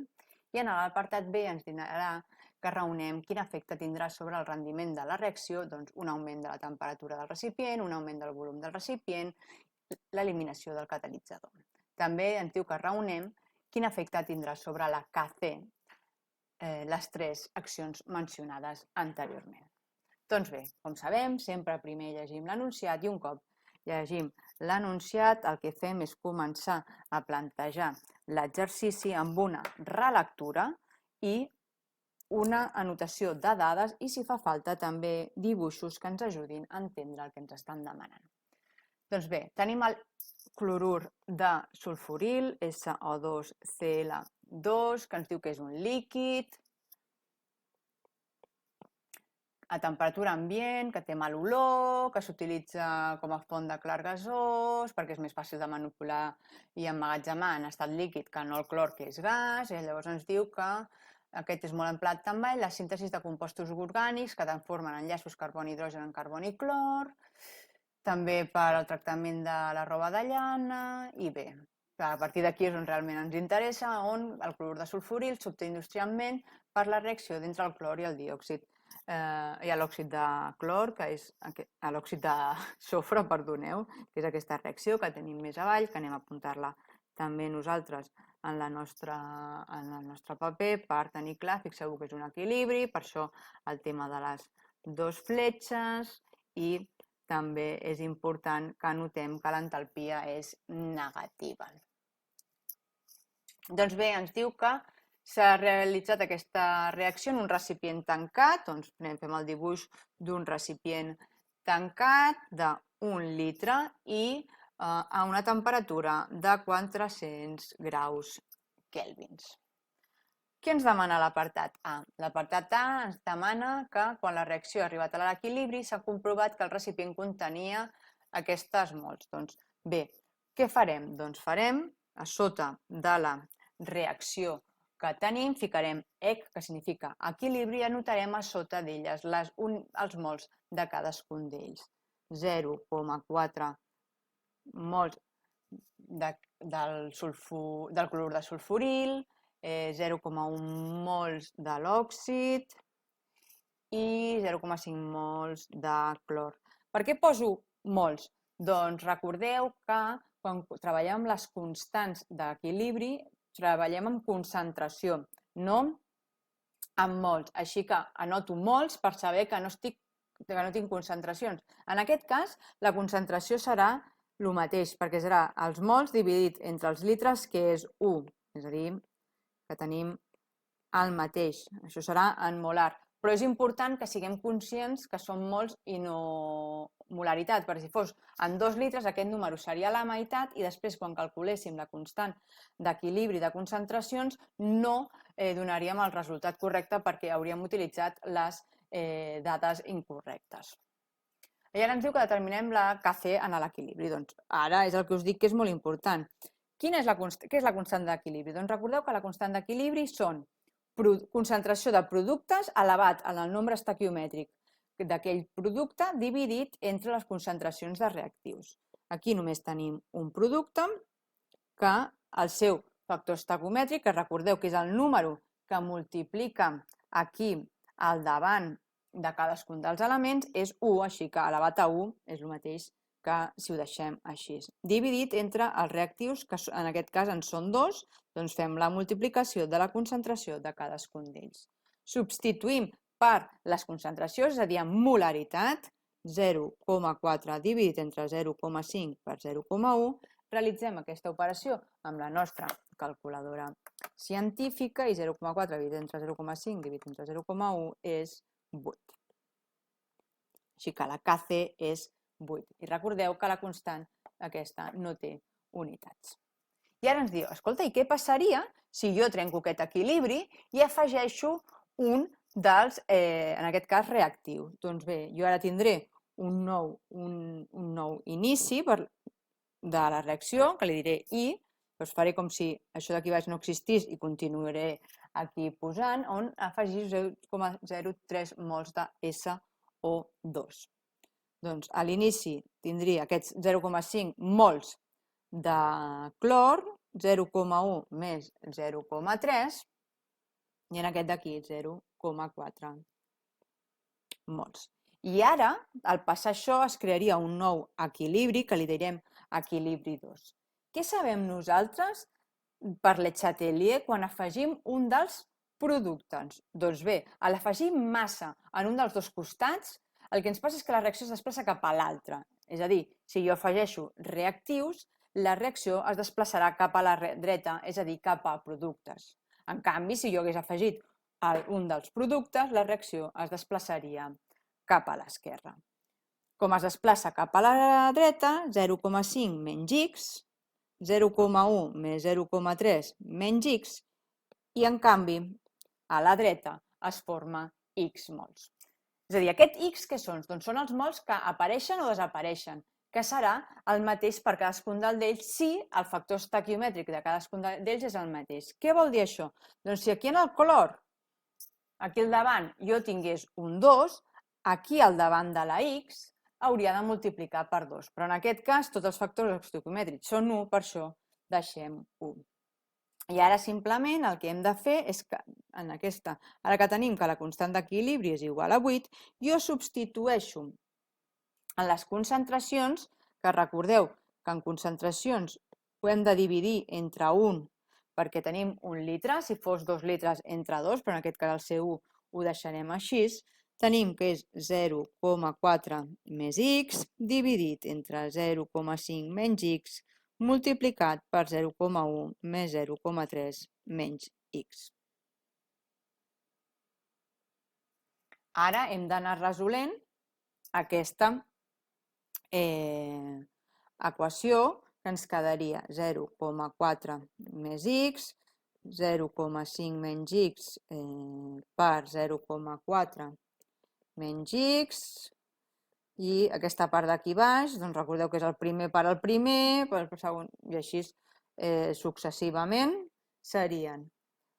I en l'apartat B ens dirà que raonem quin efecte tindrà sobre el rendiment de la reacció, doncs un augment de la temperatura del recipient, un augment del volum del recipient, l'eliminació del catalitzador. També ens diu que raonem quin efecte tindrà sobre la KC, les 3 accions mencionades anteriorment. Doncs bé, com sabem, sempre primer llegim l'enunciat i un cop llegim l'enunciat el que fem és començar a plantejar l'exercici amb una relectura i una anotació de dades i, si fa falta, també dibuixos que ens ajudin a entendre el que ens estan demanant. Doncs bé, tenim el clorur de sulfuril, SO2Cl2, que ens diu que és un líquid a temperatura ambient, que té mal olor, que s'utilitza com a font de clar gasós, perquè és més fàcil de manipular i emmagatzemar en estat líquid que no el clor, que és gas, i llavors ens diu que aquest és molt emprat també en la síntesi de compostos orgànics que transformen enllaços carboni-hidrogen en carboni-clor, també per al tractament de la roba de llana, i bé, a partir d'aquí és on realment ens interessa, on el clorur de sulfuril s'obté industrialment per la reacció d'entre el clor i el diòxid i l'òxid de clor, que és l'òxid de sofre, perdoneu, que és aquesta reacció que tenim més avall, que anem a apuntar-la també nosaltres en el nostre paper per tenir clar, fixeu-vos que és un equilibri, per això el tema de les 2 fletxes, i també és important que anotem que l'entalpia és negativa. Doncs bé, ens diu que s'ha realitzat aquesta reacció en un recipient tancat, doncs fem el dibuix d'un recipient tancat d'1 litre i a una temperatura de 400 graus Kelvins. Què ens demana l'apartat A? L'apartat A ens demana que quan la reacció ha arribat a l'equilibri s'ha comprovat que el recipient contenia aquestes mols. Doncs bé, què farem? Doncs farem, a sota de la reacció que tenim, ficarem EC, que significa equilibri, i anotarem a sota d'elles els mols de cadascun d'ells. 0,4 mols del clorur de sulfuril, 0,1 mols de l'òxid i 0,5 mols de clor. Per què poso mols? Doncs recordeu que quan treballem amb les constants d'equilibri treballem amb concentració, no amb mols. Així que anoto mols per saber que no tinc concentracions. En aquest cas, la concentració serà el mateix, perquè serà els mols dividit entre els litres, que és 1. És a dir, que tenim el mateix. Això serà en molar. Però és important que siguem conscients que són mols i no molaritat, perquè si fos en 2 litres aquest número seria la meitat i després quan calculéssim la constant d'equilibri de concentracions no donaríem el resultat correcte perquè hauríem utilitzat les dades incorrectes. I ara ens diu que determinem la KC en l'equilibri. Doncs ara és el que us dic que és molt important. Què és la constant d'equilibri? Doncs recordeu que la constant d'equilibri són concentració de productes elevat en el nombre estequiomètric d'aquell producte dividit entre les concentracions de reactius. Aquí només tenim un producte que el seu factor estequiomètric, que recordeu que és el número que multiplica aquí al davant de cadascun dels elements, és 1, així que elevat a 1 és el mateix que si ho deixem així. Dividit entre els reactius, que en aquest cas en són 2, doncs fem la multiplicació de la concentració de cadascun d'ells. Substituïm per les concentracions, és a dir, amb molaritat, 0,4 dividit entre 0,5 per 0,1, realitzem aquesta operació amb la nostra calculadora científica i 0,4 dividit entre 0,5 dividit entre 0,1 és 8. Així que la KC és 8. I recordeu que la constant aquesta no té unitats. I ara ens diu, escolta, i què passaria si jo trenco aquest equilibri i afegeixo un dels, en aquest cas, reactius? Doncs bé, jo ara tindré un nou inici de la reacció, que li diré I, doncs faré com si això d'aquí baix no existís i continuaré aquí posant, on afegir 0,03 mols de SO2. Doncs a l'inici tindria aquests 0,5 mols de clor, 0,1 més 0,3 i en aquest d'aquí 0,4 mols. I ara, al passar això, es crearia un nou equilibri que li direm equilibri 2. Què sabem nosaltres per Le Chatelier quan afegim un dels productes? Doncs bé, a l'afegir massa en un dels dos costats, el que ens passa és que la reacció es desplaça cap a l'altre. És a dir, si jo afegeixo reactius, la reacció es desplaçarà cap a la dreta, és a dir, cap a productes. En canvi, si jo hagués afegit un dels productes, la reacció es desplaçaria cap a l'esquerra. Com es desplaça cap a la dreta, 0,5 menys x, 0,1 més 0,3 menys x, i en canvi, a la dreta es forma x mols. És a dir, aquest x què són? Doncs són els mols que apareixen o desapareixen, que serà el mateix per cadascun d'ells si el factor estequiomètric de cadascun d'ells és el mateix. Què vol dir això? Doncs si aquí en el clor, aquí al davant, jo tingués un 2, aquí al davant de la x hauria de multiplicar per 2. Però en aquest cas tots els factors estequiomètrics són 1, per això deixem 1. I ara simplement el que hem de fer és que en aquesta, ara que tenim que la constant d'equilibri és igual a 8, jo substitueixo en les concentracions, que recordeu que en concentracions ho hem de dividir entre 1 perquè tenim 1 litre, si fos 2 litres entre 2, però en aquest cas al ser 1 ho deixarem així, tenim que és 0,4 més x dividit entre 0,5 menys x multiplicat per 0,1 més 0,3 menys x. Ara hem d'anar resolent aquesta equació que ens quedaria 0,4 més x, 0,5 menys x per 0,4 menys x, i aquesta part d'aquí baix, doncs recordeu que és el primer per al primer, per al segon, i així successivament serien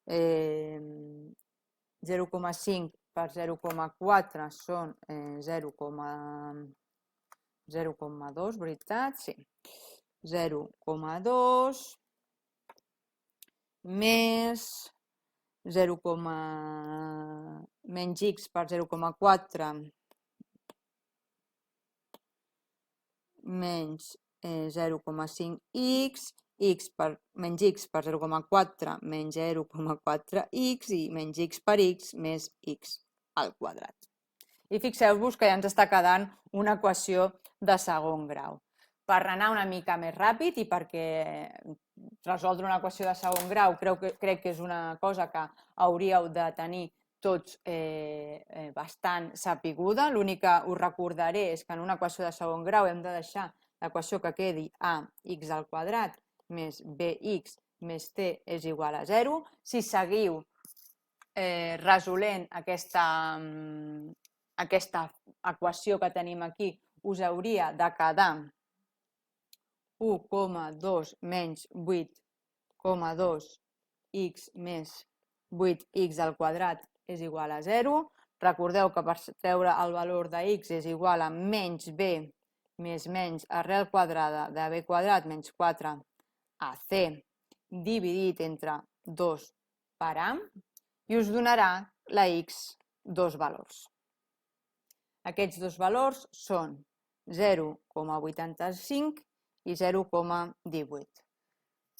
0,5 per 0,4 són 0,2, veritat? Sí. 0,2 més 0, menys x per 0,4 menys 0,5x, menys x per 0,4 menys 0,4x i menys x per x més x al quadrat. I fixeu-vos que ja ens està quedant una equació de segon grau. Per anar una mica més ràpid i perquè resoldre una equació de segon grau crec que és una cosa que hauríeu de tenir tots bastant sapiguda. L'únic que us recordaré és que en una equació de segon grau hem de deixar l'equació que quedi ax al quadrat més bx més t és igual a 0. Si seguiu resolent aquesta equació que tenim aquí, us hauria de quedar 1,2 menys 8,2 x més 8x al quadrat és igual a 0. Recordeu que per treure el valor de x és igual a menys b més menys arrel quadrada de b quadrat menys 4 ac dividit entre 2 per a i us donarà la x dos valors. Aquests dos valors són 0,85 i 0,18.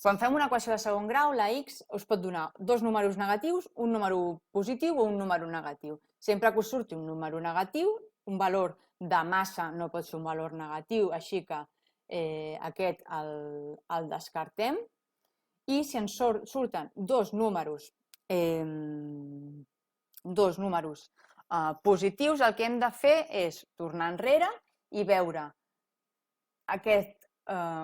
Quan fem una equació de segon grau, la x us pot donar dos números negatius, un número positiu o un número negatiu. Sempre que us surti un número negatiu, un valor de massa no pot ser un valor negatiu, així que aquest el descartem. I si ens surten dos números positius, el que hem de fer és tornar enrere i veure aquest,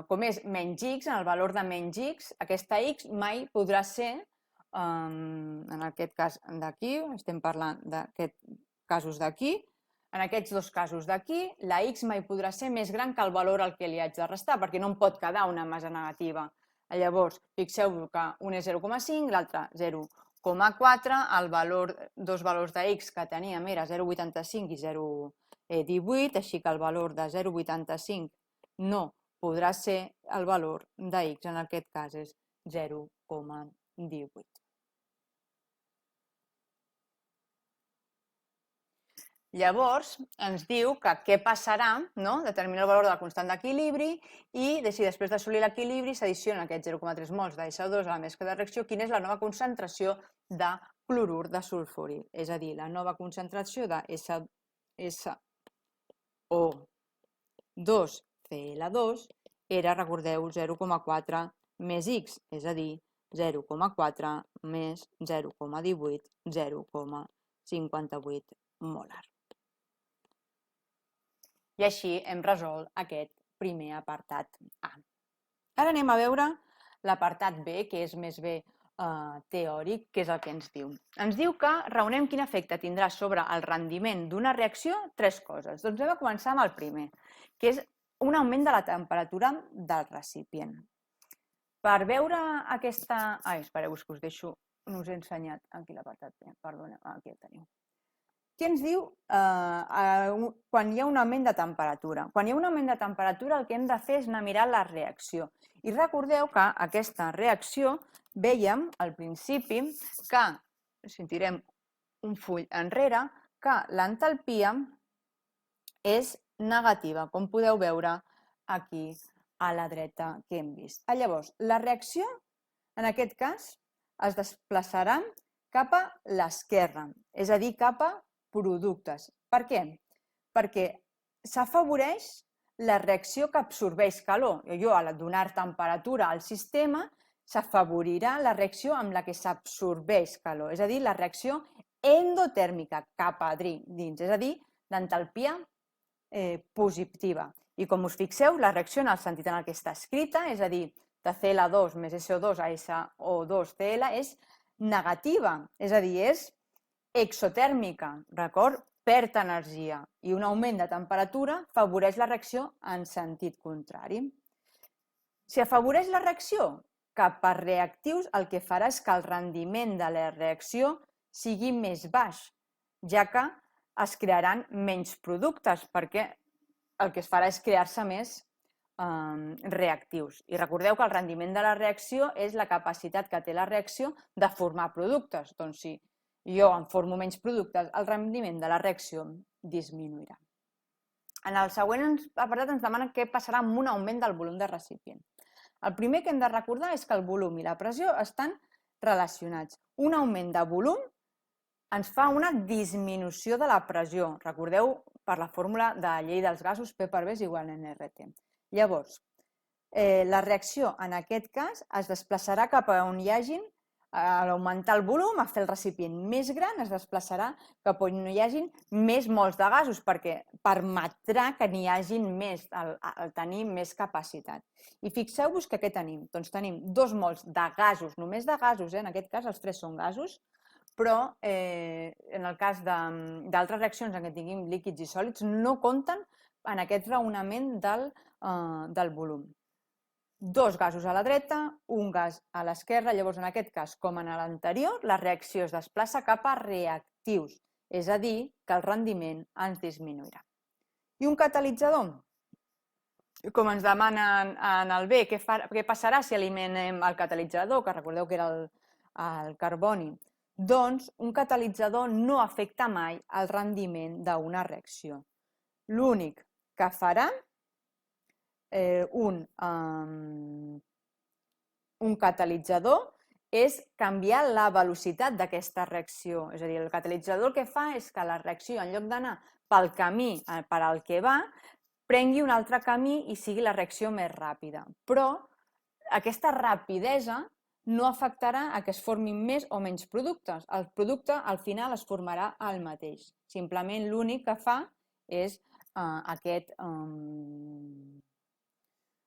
com és menys x, en el valor de menys x, aquesta x mai podrà ser, en aquest cas d'aquí, estem parlant d'aquests casos d'aquí, en aquests dos casos d'aquí, la x mai podrà ser més gran que el valor al que li haig de restar, perquè no em pot quedar una massa negativa. Llavors, fixeu-vos que un és 0,5, l'altre 0,4, dos valors de x que teníem era 0,85 i 0,18, així que el valor de 0,85 no podrà ser el valor de x, en aquest cas és 0,18. Llavors, ens diu que què passarà, determina el valor de la constant d'equilibri i si després d'assolir l'equilibri s'addiciona aquests 0,3 mols de SO2 a la mescla de reacció, quina és la nova concentració de clorur de sulfuri, és a dir, la nova concentració de SO2Cl2 era, recordeu, 0,4 més x, és a dir, 0,4 més 0,18, 0,58 molar. I així hem resolt aquest primer apartat A. Ara anem a veure l'apartat B, que és més bé teòric, que és el que ens diu. Ens diu que raonem quin efecte tindrà sobre el rendiment d'una reacció tres coses. Doncs anem a començar amb el primer, que és un augment de la temperatura del recipient. Per veure aquesta... espereu, que us deixo, no us he ensenyat aquí l'apartat B, perdoneu, aquí el teniu. Què ens diu quan hi ha un augment de temperatura? Quan hi ha un augment de temperatura el que hem de fer és anar a mirar la reacció. I recordeu que aquesta reacció vèiem al principi que, si tirem un full enrere, que l'entalpia és negativa, com podeu veure aquí a la dreta que hem vist. Llavors, la reacció, en aquest cas, es desplaçarà cap a l'esquerra, és a dir, cap a productes. Per què? Perquè s'afavoreix la reacció que absorbeix calor. Al donar temperatura al sistema, s'afavorirà la reacció amb la que s'absorbeix calor, és a dir, la reacció endotèrmica cap a dins, és a dir, l'entalpia positiva. I com us fixeu, la reacció en el sentit en el que està escrita, és a dir, de Cl2 més SO2 a SO2Cl és negativa, és a dir, és exotèrmica, d'acord? Perd energia i un augment de temperatura afavoreix la reacció en sentit contrari. Si afavoreix la reacció cap a reactius, el que farà és que el rendiment de la reacció sigui més baix, ja que es crearan menys productes, perquè el que es farà és crear-se més reactius. I recordeu que el rendiment de la reacció és la capacitat que té la reacció de formar productes. Doncs si jo en formo menys productes, el rendiment de la reacció disminuirà. En el següent apartat ens demana què passarà amb un augment del volum de recipient. El primer que hem de recordar és que el volum i la pressió estan relacionats. Un augment de volum ens fa una disminució de la pressió. Recordeu, per la fórmula de la llei dels gasos, P per B és igual a nRT. Llavors, la reacció en aquest cas es desplaçarà cap a on hi hagin, a l'augmentar el volum, a fer el recipient més gran, es desplaçarà cap on hi hagin més mols de gasos, perquè permetrà que n'hi hagin més, al tenir més capacitat. I fixeu-vos que què tenim? Doncs tenim 2 mols de gasos, només de gasos, en aquest cas els 3 són gasos, però en el cas d'altres reaccions en què tinguin líquids i sòlids no compten en aquest raonament del volum. dos gasos a la dreta, un gas a l'esquerra. Llavors, en aquest cas, com en l'anterior, la reacció es desplaça cap a reactius, és a dir, que el rendiment ens disminuirà. I un catalitzador? Com ens demanen en el B, què passarà si eliminem el catalitzador, que recordeu que era el carboni? Doncs un catalitzador no afecta mai el rendiment d'una reacció. L'únic que farà un catalitzador és canviar la velocitat d'aquesta reacció. És a dir, el catalitzador el que fa és que la reacció, en lloc d'anar pel camí per al que va, prengui un altre camí i sigui la reacció més ràpida. Però aquesta rapidesa no afectarà a que es formin més o menys productes. El producte al final es formarà el mateix. Simplement l'únic que fa és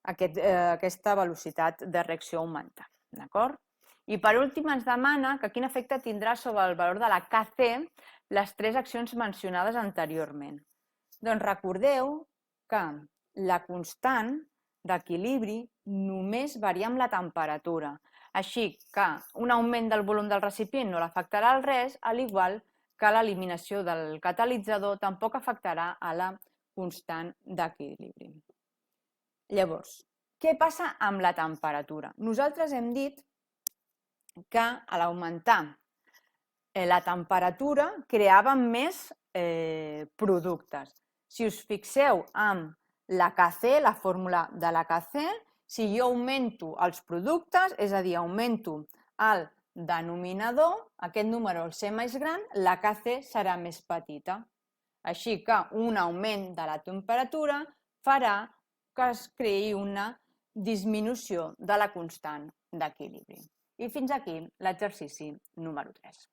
aquesta velocitat de reacció augmentar. D'acord? I per últim ens demana que quin efecte tindrà sobre el valor de la Kc les tres accions mencionades anteriorment. Doncs recordeu que la constant d'equilibri només varia amb la temperatura. Així que un augment del volum del recipient no l'afectarà al res, al igual que l'eliminació del catalitzador tampoc afectarà a la constant d'equilibri. Llavors, què passa amb la temperatura? Nosaltres hem dit que a l'augmentar la temperatura creàvem més productes. Si us fixeu en la Kc, la fórmula de la Kc, si jo augmento els productes, és a dir, augmento el denominador, aquest número al ser més gran, la Kc serà més petita. Així que un augment de la temperatura farà que es creï una disminució de la constant d'equilibri. I fins aquí l'exercici número 3.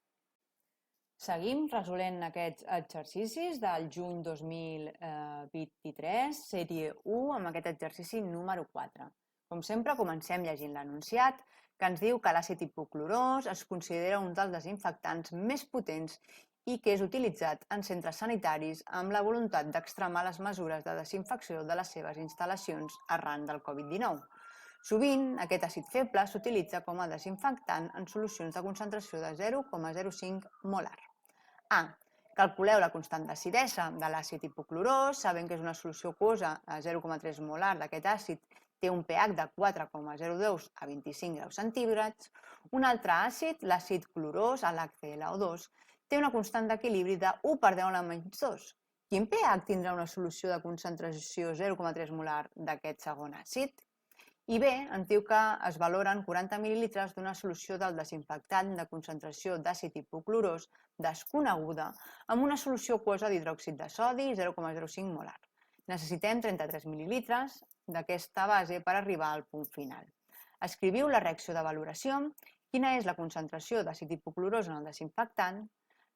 Seguim resolent aquests exercicis del juny 2023, sèrie 1, amb aquest exercici número 4. Com sempre, comencem llegint l'enunciat, que ens diu que l'àcid hipoclorós es considera un dels desinfectants més potents i que és utilitzat en centres sanitaris amb la voluntat d'extremar les mesures de desinfecció de les seves instal·lacions arran del Covid-19. Sovint, aquest àcid feble s'utilitza com a desinfectant en solucions de concentració de 0,05 molar. A. Calculeu la constant d'acidesa de l'àcid hipoclorós, sabent que és una solució aquosa a 0,3 molar d'aquest àcid, té un pH de 4,02 a 25 graus centígrads. Un altre àcid, l'àcid clorós, l'HClO2, té una constant d'equilibri de 1 per 10 a la menys 2. Quin pH tindrà una solució de concentració 0,3 molar d'aquest segon àcid? I bé, ens diu que es valoren 40 mil·lilitres d'una solució del desinfectant de concentració d'àcid hipoclorós desconeguda amb una solució aquosa d'hidròxid de sodi 0,05 molar. Necessitem 33 mil·lilitres d'aquesta base per arribar al punt final. Escriviu la reacció de valoració, quina és la concentració d'àcid hipoclorós en el desinfectant.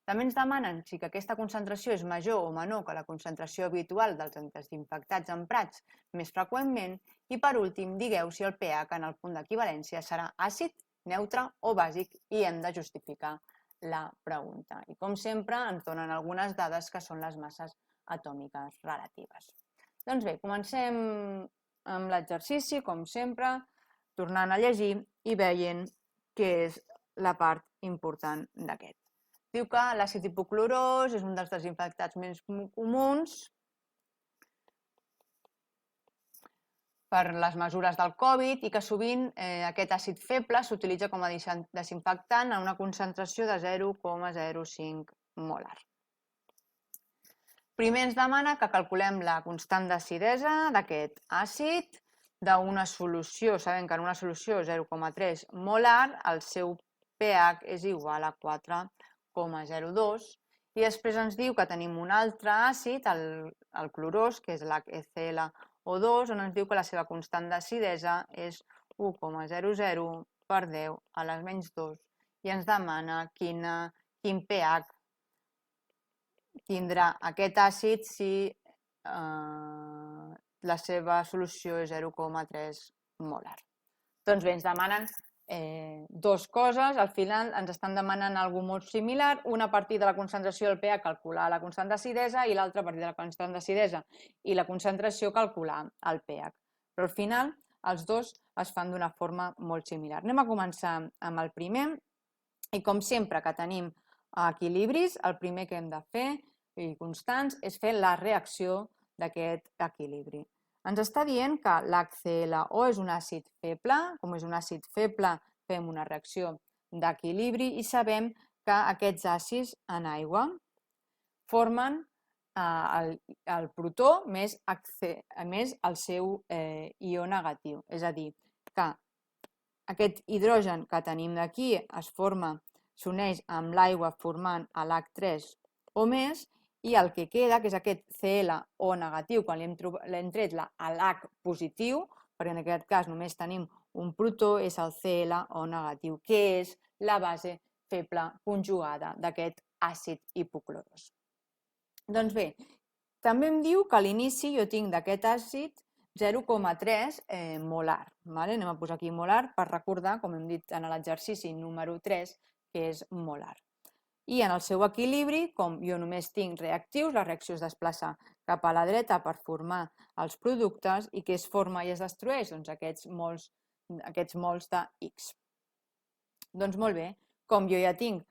També ens demanen si aquesta concentració és major o menor que la concentració habitual dels desinfectats emprats més freqüentment i, per últim, digueu si el pH en el punt d'equivalència serà àcid, neutre o bàsic i hem de justificar la pregunta. I, com sempre, ens donen algunes dades que són les masses atòmiques relatives. Doncs bé, comencem amb l'exercici, com sempre, tornant a llegir i veient què és la part important d'aquest. Diu que l'àcid hipoclorós és un dels desinfectats més comuns per les mesures del Covid i que sovint aquest àcid feble s'utilitza com a desinfectant a una concentració de 0,05 molar. Primer ens demana que calculem la constant d'acidesa d'aquest àcid d'una solució. Sabem que en una solució 0,3 molar el seu pH és igual a 4,02 i després ens diu que tenim un altre àcid, el clorós, que és l'HClO2, on ens diu que la seva constant d'acidesa és 1,00 per 10 a les menys 2 i ens demana quin pH tindrà aquest àcid si la seva solució és 0,3 molar. Doncs bé, ens demanen dues coses, al final ens estan demanant alguna cosa molt similar, una a partir de la concentració del pH calcular la constant d'acidesa i l'altra a partir de la constant d'acidesa i la concentració calcular el pH. Però al final els dos es fan d'una forma molt similar. Anem a començar amb el primer i com sempre que tenim equilibris, el primer que hem de fer i constants és fer la reacció d'aquest equilibri. Ens està dient que l'HClO és un àcid feble, com és un àcid feble fem una reacció d'equilibri i sabem que aquests àcids en aigua formen el protó més el seu ió negatiu. És a dir, que aquest hidrogen que tenim d'aquí s'uneix amb l'aigua formant l'H3 o més i el que queda, que és aquest ClO negatiu, quan l'hem tret l'H positiu, perquè en aquest cas només tenim un protó, és el ClO negatiu, que és la base feble conjugada d'aquest àcid hipoclorós. Doncs bé, també em diu que a l'inici jo tinc d'aquest àcid 0,3 molar. Anem a posar aquí molar per recordar, com hem dit en l'exercici número 3, que és molar. I en el seu equilibri, com jo només tinc reactius, la reacció es desplaça cap a la dreta per formar els productes i què es forma i es destrueix? Doncs aquests mols de X. Doncs molt bé, com jo ja tinc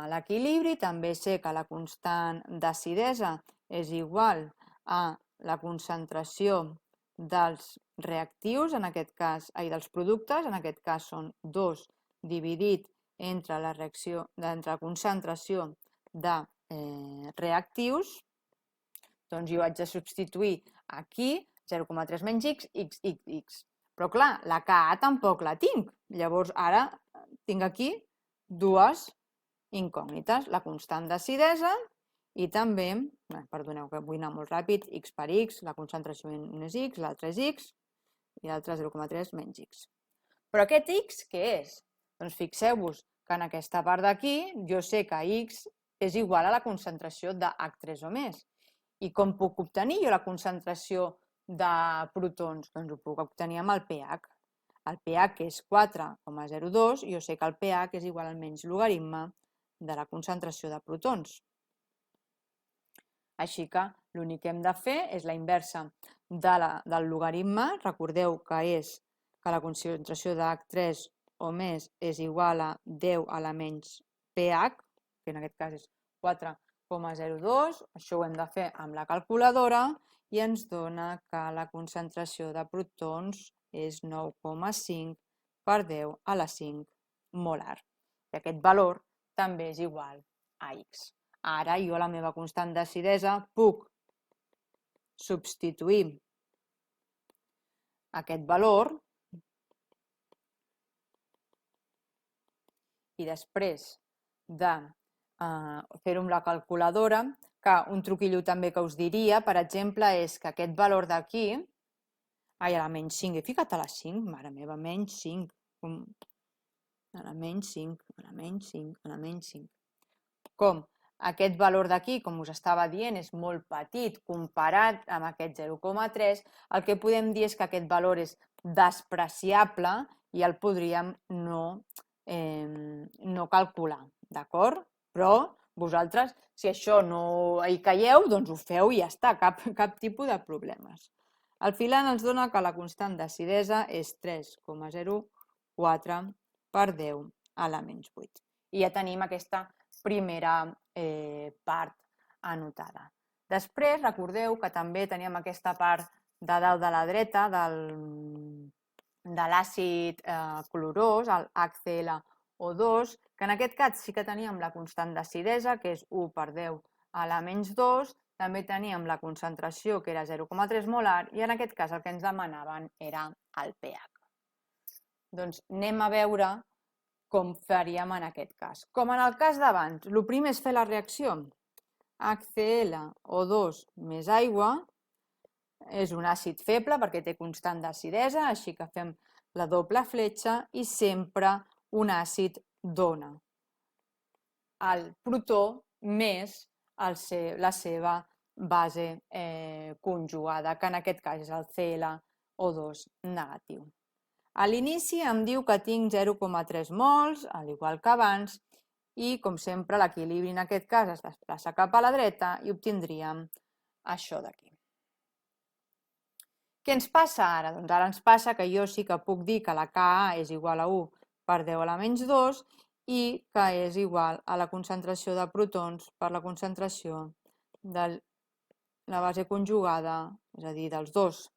l'equilibri, també sé que la constant d'acidesa és igual a la concentració dels reactius, en aquest cas, dels productes, en aquest cas són 2 dividit entre la concentració de reactius, doncs jo haig de substituir aquí 0,3 menys x, x, x, x. Però clar, la Ka tampoc la tinc. Llavors ara tinc aquí dues incògnites, la constant d'acidesa i també, perdoneu que vull anar molt ràpid, x per x, la concentració és x, l'altre és x i l'altre 0,3 menys x. Però aquest x què és? Doncs fixeu-vos que en aquesta part d'aquí jo sé que x és igual a la concentració de H3 o més. I com puc obtenir jo la concentració de protons? Doncs ho puc obtenir amb el pH. El pH és 4,02, jo sé que el pH és igual al menys logaritme de la concentració de protons. Així que l'únic que hem de fer és la inversa del logaritme. Recordeu que és que la concentració de H3 o més és igual a 10 a la menys pH, que en aquest cas és 4,02. Això ho hem de fer amb la calculadora i ens dona que la concentració de protons és 9,5 per 10 a la 5 molar. I aquest valor també és igual a X. Ara jo a la meva constant d'acidesa puc substituir aquest valor i després de fer-ho amb la calculadora, que un truquillo també que us diria, per exemple, és que aquest valor d'aquí, a la menys 5, he ficat a la 5, mare meva, menys 5, a la menys 5, a la menys 5, a la menys 5. Com aquest valor d'aquí, com us estava dient, és molt petit comparat amb aquest 0,3, el que podem dir és que aquest valor és despreciable i el podríem no calcular, d'acord? Però vosaltres, si això no hi caieu, doncs ho feu i ja està, cap tipus de problemes. Al final ens dona que la constant d'acidesa és 3,04 per 10 a la menys 8. I ja tenim aquesta primera part anotada. Després recordeu que també teníem aquesta part de dalt de la dreta de l'àcid clorós, el HClO2, que en aquest cas sí que teníem la constant d'acidesa, que és 1 per 10 a la menys 2, també teníem la concentració, que era 0,3 molar, i en aquest cas el que ens demanaven era el pH. Doncs anem a veure com faríem en aquest cas. Com en el cas d'abans, el primer és fer la reacció. HClO2 més aigua és un àcid feble perquè té constant d'acidesa, així que fem la doble fletxa i sempre un àcid dona el protó més la seva base conjugada, que en aquest cas és el ClO2 negatiu. A l'inici em diu que tinc 0,3 mols, al igual que abans, i com sempre l'equilibri en aquest cas es desplaça cap a la dreta i obtindríem això d'aquí. Què ens passa ara? Doncs ara ens passa que jo sí que puc dir que la Ka és igual a 1 per 10 a la menys 2 i que és igual a la concentració de protons per la concentració de la base conjugada, és a dir, dels dos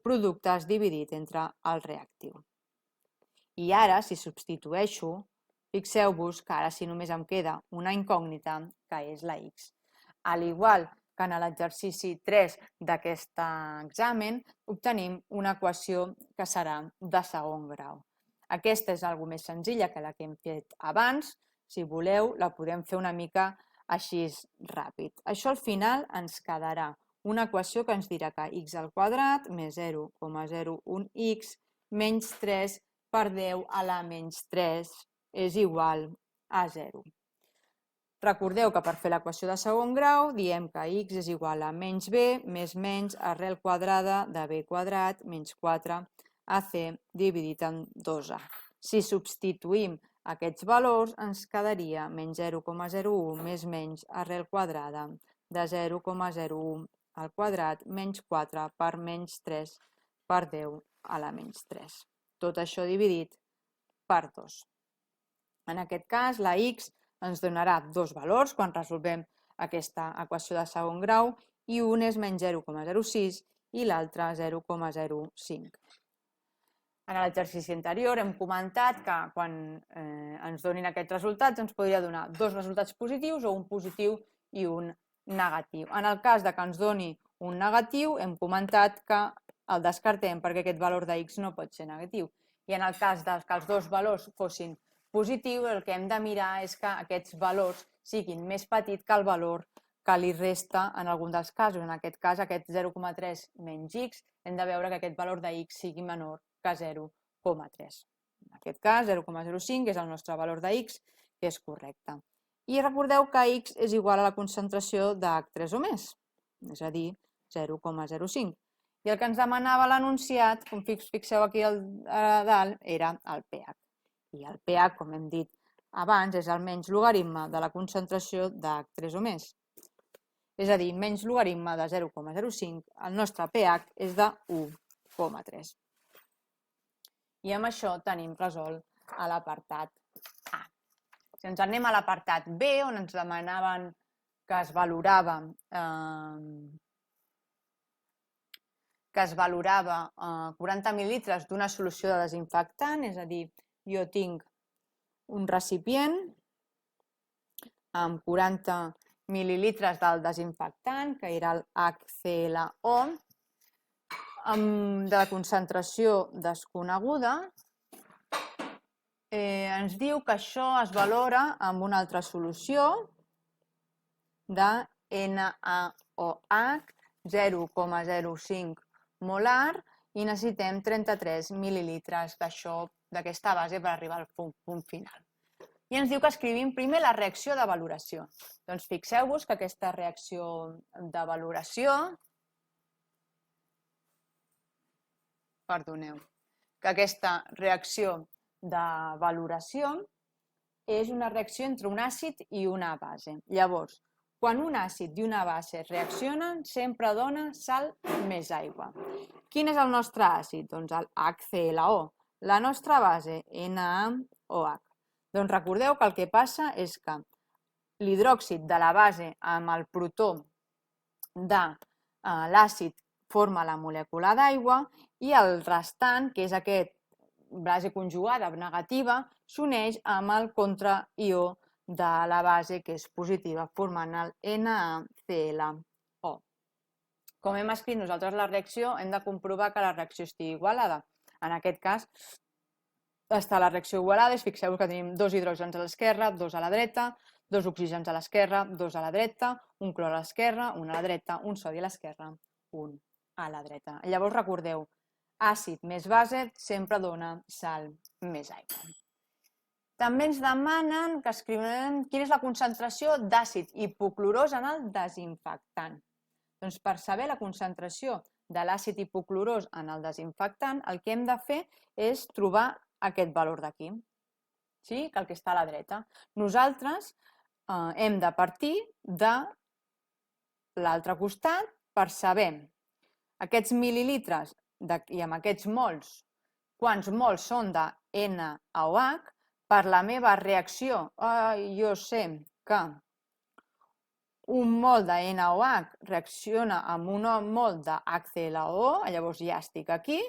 productes dividit entre el reactiu. I ara, si substitueixo, fixeu-vos que ara sí només em queda una incògnita, que és la x. Al igual que en l'exercici 3 d'aquest examen, obtenim una equació que serà de segon grau. Aquesta és alguna més senzilla que la que hem fet abans. Si voleu, la podem fer una mica així ràpid. Això al final ens quedarà una equació que ens dirà que x al quadrat més 0,01x menys 3 per 10 a la menys 3 és igual a 0. Recordeu que per fer l'equació de segon grau diem que x és igual a menys b més menys arrel quadrada de b quadrat menys 4ac dividit en 2a. Si substituïm aquests valors ens quedaria menys 0,01 més menys arrel quadrada de 0,01 al quadrat menys 4 per menys 3 per 10 a la menys 3. Tot això dividit per 2. En aquest cas, la x ens donarà dos valors quan resolvem aquesta equació de segon grau i un és menys 0,06 i l'altre 0,05. En l'exercici anterior hem comentat que quan ens donin aquests resultats ens podria donar dos resultats positius o un positiu i un negatiu. En el cas de que ens doni un negatiu hem comentat que el descartem perquè aquest valor de x no pot ser negatiu. I en el cas que els dos valors fossin positius, el que hem de mirar és que aquests valors siguin més petits que el valor que li resta en algun dels casos. En aquest cas, aquest 0,3 menys x, hem de veure que aquest valor de x sigui menor que 0,3. En aquest cas, 0,05 és el nostre valor de x, que és correcte. I recordeu que x és igual a la concentració de H3 o més, és a dir, 0,05. I el que ens demanava l'enunciat, com fixeu aquí a dalt, era el pH. I el pH, com hem dit abans, és el menys logaritme de la concentració de H3 o més. És a dir, menys logaritme de 0,05, el nostre pH és de 1,3. I amb això tenim resolt a l'apartat A. Si ens anem a l'apartat B, on ens demanaven que es valorava 40 mil·lilitres d'una solució de desinfectant, és a dir, jo tinc un recipient amb 40 mil·lilitres del desinfectant, que era el HClO, de concentració desconeguda, ens diu que això es valora amb una altra solució de NaOH 0,05 molar i necessitem 33 mil·lilitres d'aquesta base per arribar al punt final. I ens diu que escrivim primer la reacció de valoració. Doncs fixeu-vos que aquesta reacció de valoració, és una reacció entre un àcid i una base. Llavors, quan un àcid i una base reaccionen, sempre dona sal més aigua. Quin és el nostre àcid? Doncs el HClO. La nostra base, NaOH. Doncs recordeu que el que passa és que l'hidròxid de la base amb el protó de l'àcid forma la molècula d'aigua i el restant, que és aquest base conjugada negativa, s'uneix amb el contraió de la base, que és positiva, formant el NaClO. Com hem escrit nosaltres la reacció, hem de comprovar que la reacció estigui igualada. En aquest cas, està la reacció igualada, i fixeu que tenim dos hidrògens a l'esquerra, dos a la dreta, dos oxígens a l'esquerra, dos a la dreta, un clor a l'esquerra, un a la dreta, un sodi a l'esquerra, un a la dreta. Llavors recordeu, àcid més base sempre dona sal més aigua. També ens demanen que escrivim quina és la concentració d'àcid hipoclorós en el desinfectant. Doncs per saber la concentració de l'àcid hipoclorós en el desinfectant, el que hem de fer és trobar aquest valor d'aquí, que el que està a la dreta. Nosaltres hem de partir de l'altre costat per saber aquests mil·lilitres i amb aquests mols, quants mols són de NaOH, per la meva reacció, jo sé que un mol de NaOH reacciona amb un mol de HClO, llavors ja estic aquí,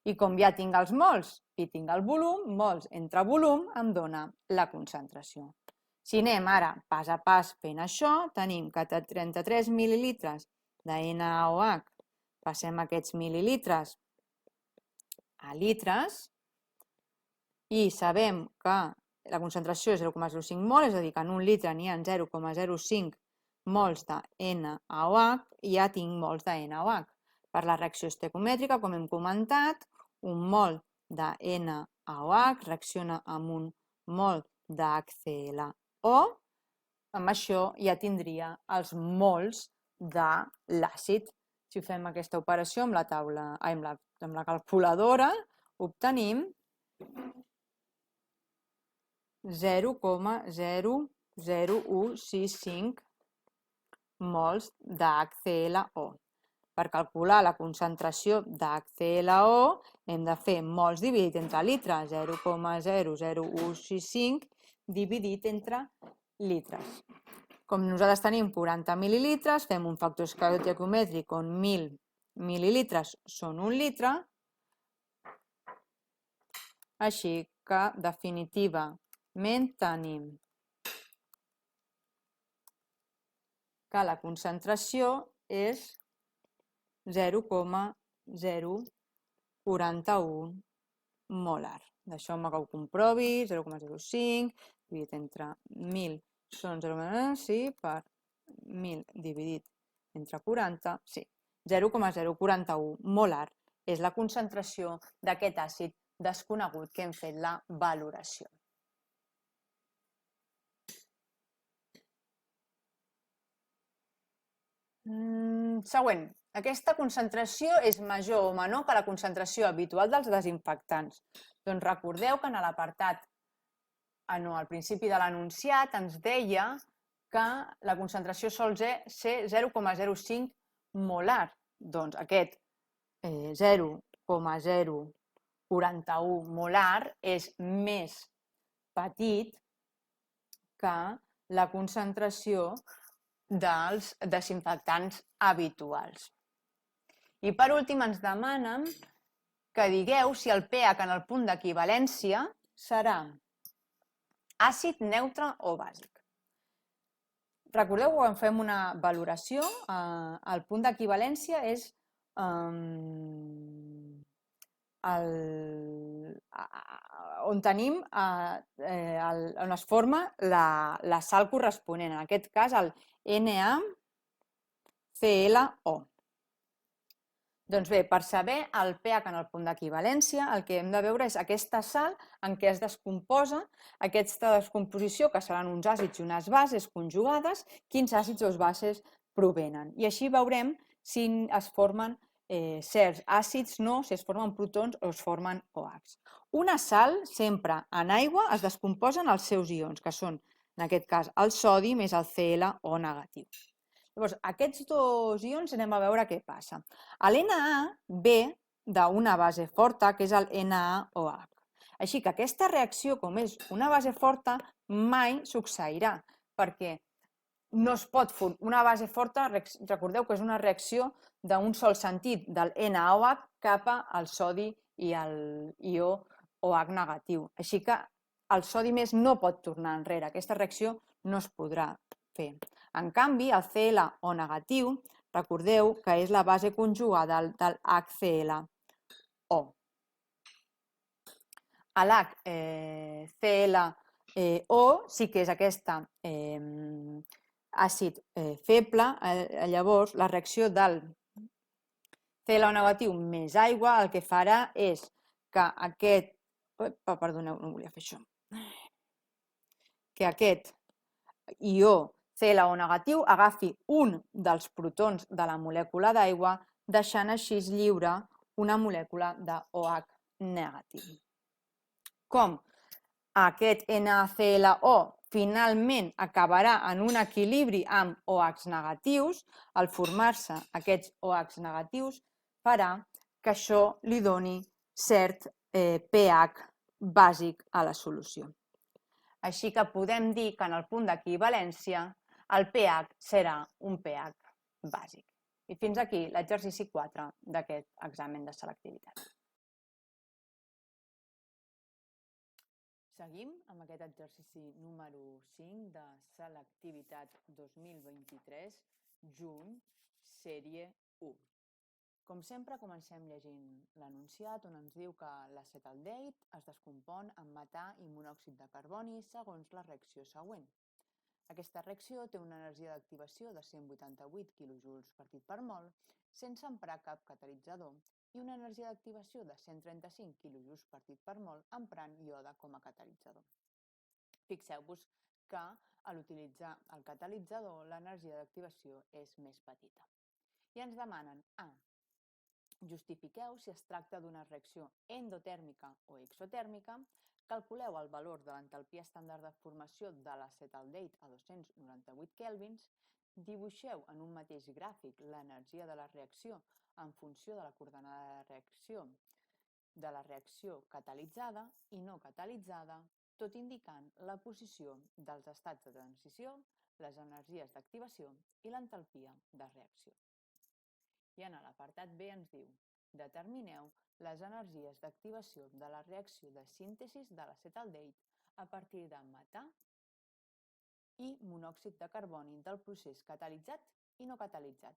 i com ja tinc els mols i tinc el volum, mols entre volum em dona la concentració. Si anem ara pas a pas fent això, tenim que de 33 mil·lilitres de NaOH passem aquests mil·lilitres a litres i sabem que la concentració és 0,05 mol, és a dir, que en un litre n'hi ha 0,05 mols de NaOH i ja tinc mols de NaOH. Per la reacció estequimètrica, com hem comentat, un mol de NaOH reacciona amb un mol d'HClO. Amb això ja tindria els mols de l'àcid. Si fem aquesta operació amb la calculadora, obtenim 0,00165 mols d'HClO. Per calcular la concentració d'HClO hem de fer mols dividit entre litres, 0,00165 dividit entre litres. Com nosaltres tenim 40 mil·lilitres, fem un factor estequimètric on 1.000 mil·lilitres són un litre, així que definitivament tenim que la concentració és 0,041 molar. D'això que ho comprovi, 0,05 dividit entre 1.000 són 0,0, sí, per 1.000 dividit entre 40, sí, 0,041 molar és la concentració d'aquest àcid desconegut que hem fet la valoració. Següent. Aquesta concentració és major o menor que la concentració habitual dels desinfectants. Doncs recordeu que en l'apartat, al principi de l'enunciat, ens deia que la concentració sol ser 0,05 molar. Doncs aquest 0,041 molar és més petit que la concentració dels desinfectants habituals. I per últim ens demanen que digueu si el pH en el punt d'equivalència serà àcid, neutre o bàsic. Recordeu que quan fem una valoració, el punt d'equivalència és on tenim, on es forma la sal corresponent, en aquest cas el NaClO. Doncs bé, per saber el pH en el punt d'equivalència, el que hem de veure és aquesta sal en què es descomposa, aquesta descomposició, que seran uns àcids i unes bases conjugades, quins àcids o bases provenen. I així veurem si es formen certs àcids, no, si es formen protons o es formen OHs. Una sal sempre en aigua es descomposen els seus ions, que són, en aquest cas, el sodi més el ClO negatiu. Llavors, aquests dos ions anem a veure què passa. L'Na ve d'una base forta, que és el NaOH. Així que aquesta reacció, com és una base forta, mai succeirà, perquè no es pot fer una base forta, recordeu que és una reacció d'un sol sentit, del NaOH cap al sodi i el ió OH negatiu. Així que el sodi més no pot tornar enrere, aquesta reacció no es podrà fer. En canvi, el ClO negatiu, recordeu que és la base conjugada del HClO. L'HClO sí que és aquest àcid feble, llavors la reacció del ClO negatiu més aigua el que farà és que aquest... Perdoneu, no volia fer això. Que aquest ió ClO negatiu agafi un dels protons de la molècula d'aigua, deixant així lliure una molècula d'OH negatiu. Com aquest NaClO finalment acabarà en un equilibri amb OH negatius, al formar-se aquests OH negatius farà que això li doni cert pH bàsic a la solució. Així que podem dir que en el punt d'equivalència el pH serà un pH bàsic. I fins aquí l'exercici 4 d'aquest examen de selectivitat. Seguim amb aquest exercici número 5 de selectivitat 2023, juny, sèrie 1. Com sempre, comencem llegint l'enunciat on ens diu que l'acetaldehid es descompon en metà i monòxid de carboni segons la reacció següent. Aquesta reacció té una energia d'activació de 188 kJ per mol sense emprar cap catalitzador i una energia d'activació de 135 kJ per mol emprant iode com a catalitzador. Fixeu-vos que a l'utilitzar el catalitzador l'energia d'activació és més petita. I ens demanen A. Justifiqueu si es tracta d'una reacció endotèrmica o exotèrmica, calculeu el valor de l'entalpia estàndard de formació de l'acetaldehid a 298 kelvins, dibuixeu en un mateix gràfic l'energia de la reacció en funció de la coordenada de la reacció catalitzada i no catalitzada, tot indicant la posició dels estats de transició, les energies d'activació i l'entalpia de reacció. I en l'apartat B ens diu: determineu les energies d'activació de la reacció de síntesi de l'acetaldehid a partir de metà i monòxid de carboni del procés catalitzat i no catalitzat.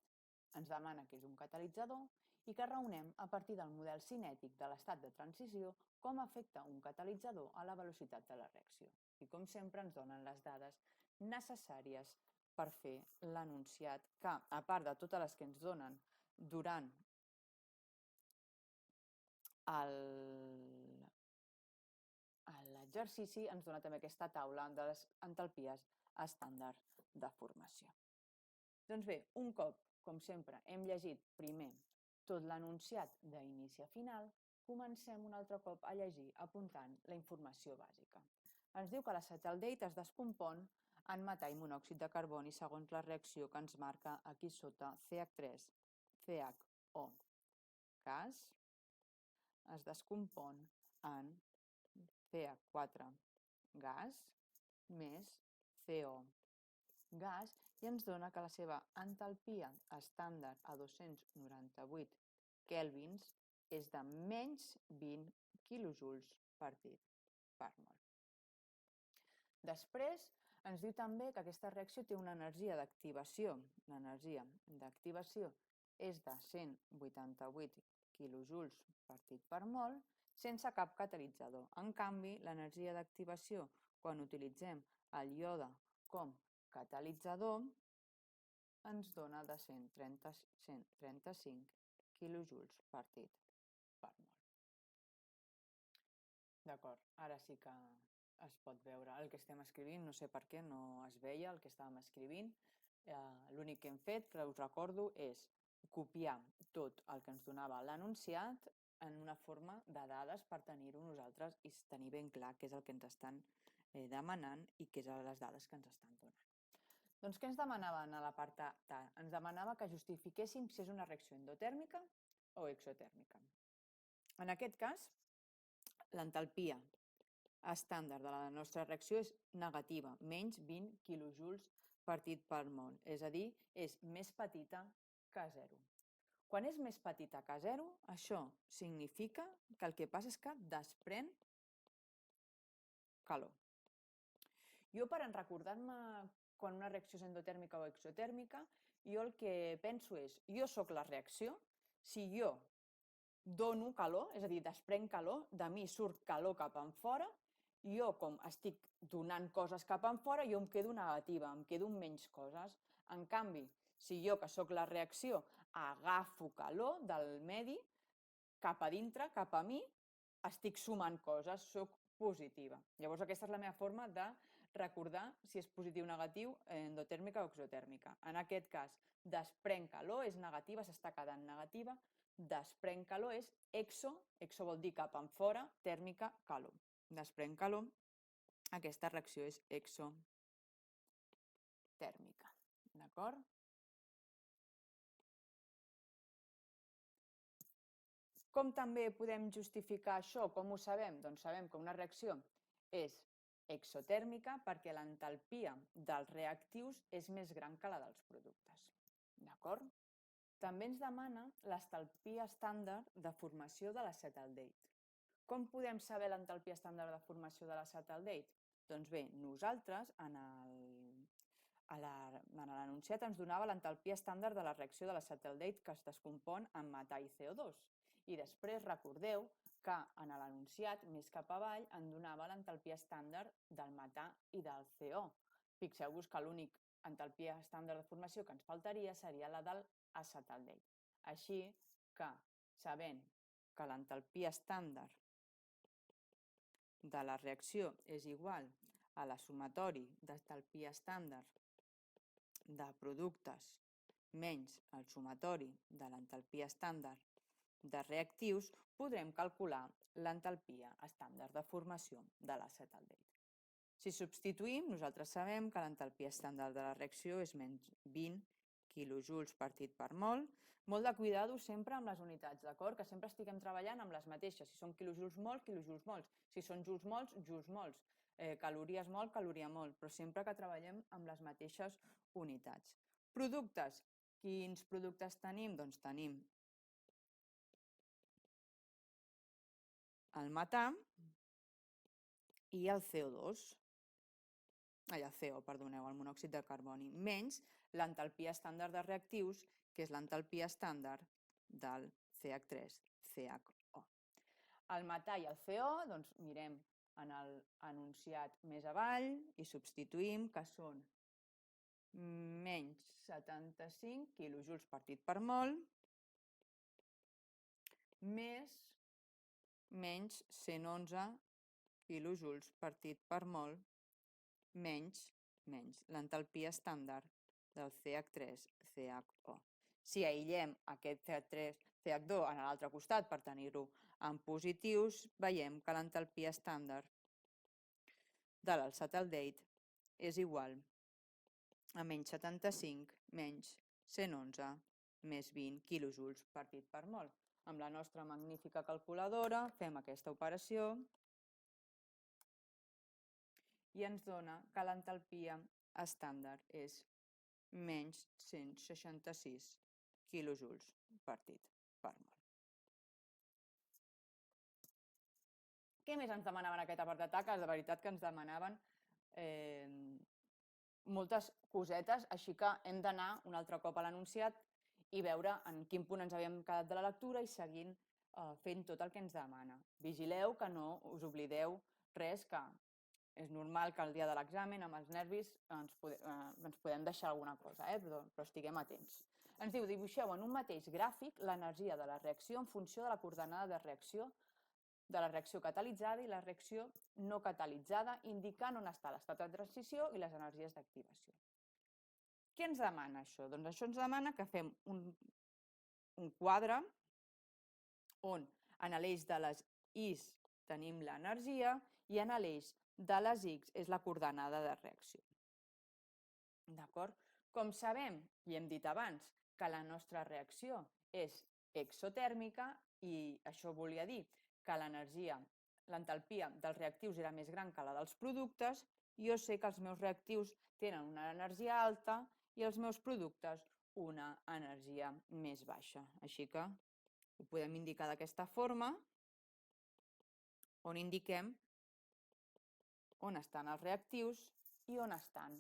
Ens demana que és un catalitzador i que raonem a partir del model cinètic de l'estat de transició com afecta un catalitzador a la velocitat de la reacció. I com sempre ens donen les dades necessàries per fer l'enunciat que, a part de totes les que ens donen durant l'exercici, ens dona també aquesta taula de les entalpies estàndard de formació. Doncs bé, un cop, com sempre, hem llegit primer tot l'enunciat d'inici a final, comencem un altre cop a llegir apuntant la informació bàsica. Ens diu que l'acetaldehid es descompon en metà i monòxid de carboni segons la reacció que ens marca aquí sota CH3, CHO. Gas es descompon en CH4 gas més CO gas i ens dona que la seva entalpia estàndard a 298 kelvins és de menys 20 kJ per mol. Després ens diu també que aquesta reacció té una energia d'activació. L'energia d'activació és de 188 kJ per mol sense cap catalitzador. En canvi, l'energia d'activació quan utilitzem el iode com catalitzador ens dona de 135 kJ per mol. D'acord, ara sí que es pot veure el que estem escrivint, no sé per què no es veia el que estàvem escrivint. L'únic que hem fet, que us recordo, és copiar tot el que ens donava l'enunciat en una forma de dades per tenir-ho nosaltres i tenir ben clar què és el que ens estan demanant i què són les dades que ens estan donant. Doncs què ens demanaven a l'apartat A? Ens demanava que justifiquéssim si és una reacció endotèrmica o exotèrmica. En aquest cas, l'entalpia estàndard de la nostra reacció és negativa, menys 20 kJ per mol, és a dir, és més petita que 0. Quan és més petita que 0, això significa que el que passa és que desprèn calor. Jo, per recordar-me quan una reacció és endotèrmica o exotèrmica, jo el que penso és, jo sóc la reacció, si jo dono calor, és a dir, desprenc calor, de mi surt calor cap enfora, jo com estic donant coses cap enfora, jo em quedo negativa, em quedo amb menys coses. En canvi, si jo, que sóc la reacció, agafo calor del medi cap a dintre, cap a mi, estic sumant coses, sóc positiva. Llavors aquesta és la meva forma de recordar si és positiu o negatiu, endotèrmica o exotèrmica. En aquest cas, desprenc calor, és negativa, s'està quedant negativa, desprenc calor és exo, exo vol dir cap enfora, tèrmica, calor. Desprenc calor, aquesta reacció és exotèrmica. D'acord? Com també podem justificar això? Com ho sabem? Doncs sabem que una reacció és exotèrmica perquè l'entalpia dels reactius és més gran que la dels productes. D'acord? També ens demana l'estalpia estàndard de formació de l'acetaldehid. Com podem saber l'entalpia estàndard de formació de l'acetaldehid? Doncs bé, nosaltres en l'enunciat ens donava l'entalpia estàndard de la reacció de l'acetaldehid que es descompon en metà i CO2. I després recordeu que en l'enunciat, més cap avall, en donava l'entalpia estàndard del metà i del CO. Fixeu-vos que l'únic entalpia estàndard de formació que ens faltaria seria la del acetaldehid. Així que, sabent que l'entalpia estàndard de la reacció és igual a la sumatori d'entalpia estàndard de productes menys el sumatori de l'entalpia estàndard de reactius, podrem calcular l'entalpia estàndard de formació de l'acetaldehid. Si substituïm, nosaltres sabem que l'entalpia estàndard de la reacció és menys 20 quilojuls partit per mol. Molt de cuidado sempre amb les unitats, d'acord? Que sempre estiguem treballant amb les mateixes. Si són quilojuls mols, quilojuls mols. Si són juls mols, juls mols. Calories mol, caloria mol. Però sempre que treballem amb les mateixes unitats. Productes. Quins productes tenim? Doncs tenim el metà i el CO2. El CO, perdoneu, el monòxid de carboni, menys l'entalpia estàndard de reactius, que és l'entalpia estàndard del CH3CHO. El metà i el CO, doncs mirem en l'enunciat més avall i substituïm que són menys 75 quilojuls partit per mol més menys 111 quilojuls partit per mol menys l'entalpia estàndard del CH3CHO. Si aïllem aquest CH3CH2 en l'altre costat per tenir-ho en positius, veiem que l'entalpia estàndard de l'acetaldehid és igual a menys 75 menys 111 més 20 quilojuls partit per mol. Amb la nostra magnífica calculadora fem aquesta operació i ens dona que l'entalpia estàndard és menys 166 quilojuls partit per mol. Què més ens demanaven aquest apartat A? Que de veritat que ens demanaven moltes cosetes, així que hem d'anar un altre cop a l'enunciat i veure en quin punt ens havíem quedat de la lectura i seguint fent tot el que ens demana. Vigileu que no us oblideu res, que és normal que el dia de l'examen, amb els nervis, ens podem deixar alguna cosa, però estiguem atents. Ens diu, dibuixeu en un mateix gràfic l'energia de la reacció en funció de la coordenada de reacció de la reacció catalitzada i la reacció no catalitzada, indicant on està l'estat de transició i les energies d'activació. Què ens demana això? Doncs això ens demana que fem un quadre on en l'eix de les Is tenim l'energia i en l'eix de les X és la coordenada de reacció. D'acord? Com sabem, i hem dit abans, que la nostra reacció és exotèrmica i això volia dir que l'entalpia dels reactius era més gran que la dels productes, jo sé que els meus reactius tenen una energia alta i els meus productes una energia més baixa. Així que ho podem indicar d'aquesta forma, on indiquem on estan els reactius i on estan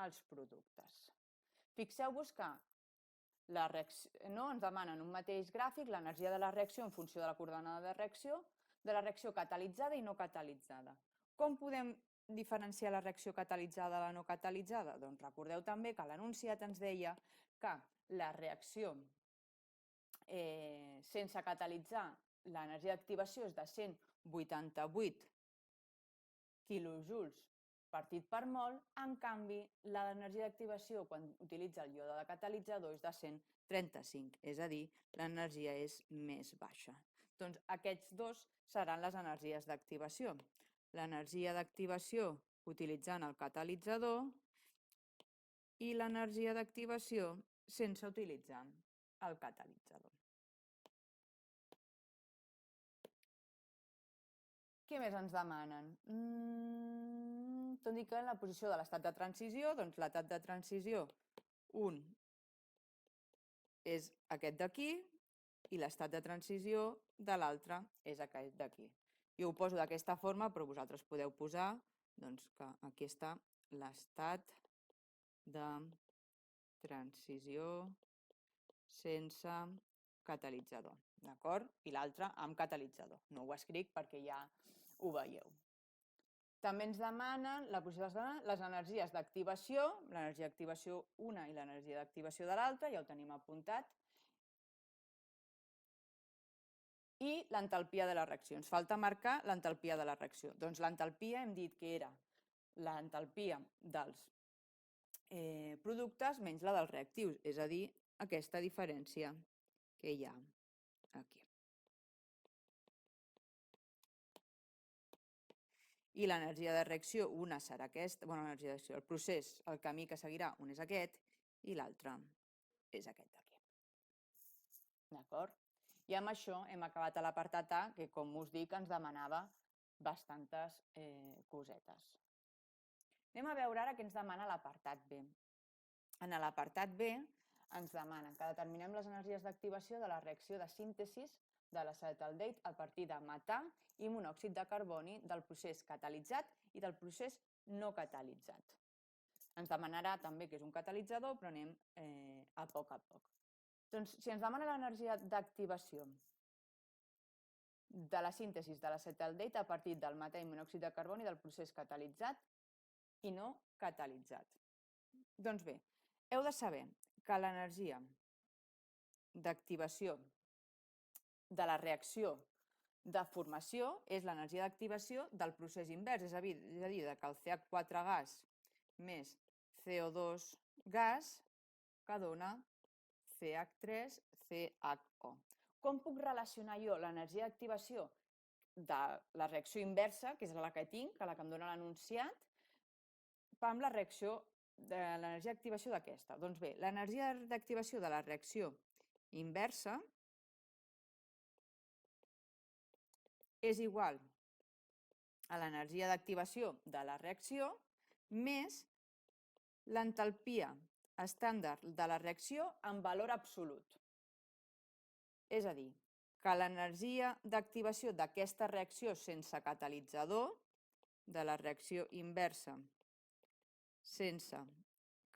els productes. Fixeu-vos que ens demanen un mateix gràfic l'energia de la reacció en funció de la coordenada de la reacció catalitzada i no catalitzada. Com podem diferenciar la reacció catalitzada de la no catalitzada? Doncs recordeu també que l'enunciat ens deia que la reacció sense catalitzar, l'energia d'activació és de 188 quilojuls partit per mol, en canvi, l'energia d'activació quan utilitza el iode de catalitzador és de 135, és a dir, l'energia és més baixa. Doncs aquests dos seran les energies d'activació. L'energia d'activació utilitzant el catalitzador i l'energia d'activació sense utilitzar el catalitzador. Què més ens demanen? Tot indica la posició de l'estat de transició, doncs l'estat de transició 1 és aquest d'aquí i l'estat de transició de l'altre és aquest d'aquí. Jo ho poso d'aquesta forma, però vosaltres podeu posar que aquí està l'estat de transició sense catalitzador, d'acord? I l'altre amb catalitzador. No ho escric perquè ja ho veieu. També ens demanen la posició de les energies d'activació, l'energia d'activació una i l'energia d'activació de l'altra, ja ho tenim apuntat. I l'entalpia de la reacció. Ens falta marcar l'entalpia de la reacció. Doncs l'entalpia hem dit que era l'entalpia dels productes menys la dels reactius, és a dir, aquesta diferència que hi ha aquí. I l'energia de reacció, una serà aquesta, l'energia de reacció, el procés, el camí que seguirà, un és aquest i l'altre és aquest d'aquí. D'acord? I amb això hem acabat a l'apartat A, que com us dic ens demanava bastantes cosetes. Anem a veure ara què ens demana l'apartat B. En l'apartat B ens demanen que determinem les energies d'activació de la reacció de síntesi de l'acetaldehid a partir de metà i monòxid de carboni del procés catalitzat i del procés no catalitzat. Ens demanarà també què és un catalitzador, però anem a poc a poc. Doncs si ens demana l'energia d'activació de la síntesi de l'acetaldehid a partir del metà i monòxid de carboni del procés catalitzat i no catalitzat. Doncs bé, heu de saber que l'energia d'activació de la reacció de formació és l'energia d'activació del procés invers, és a dir, que el CH4 gas més CO2 gas que dona CH3CHO. Com puc relacionar jo l'energia d'activació de la reacció inversa, que és la que tinc, la que em dona l'enunciat, amb la reacció de l'energia d'activació d'aquesta? Doncs bé, l'energia d'activació de la reacció inversa és igual a l'energia d'activació de la reacció més l'entalpia estàndard de la reacció en valor absolut. És a dir, que l'energia d'activació d'aquesta reacció sense catalitzador, de la reacció inversa sense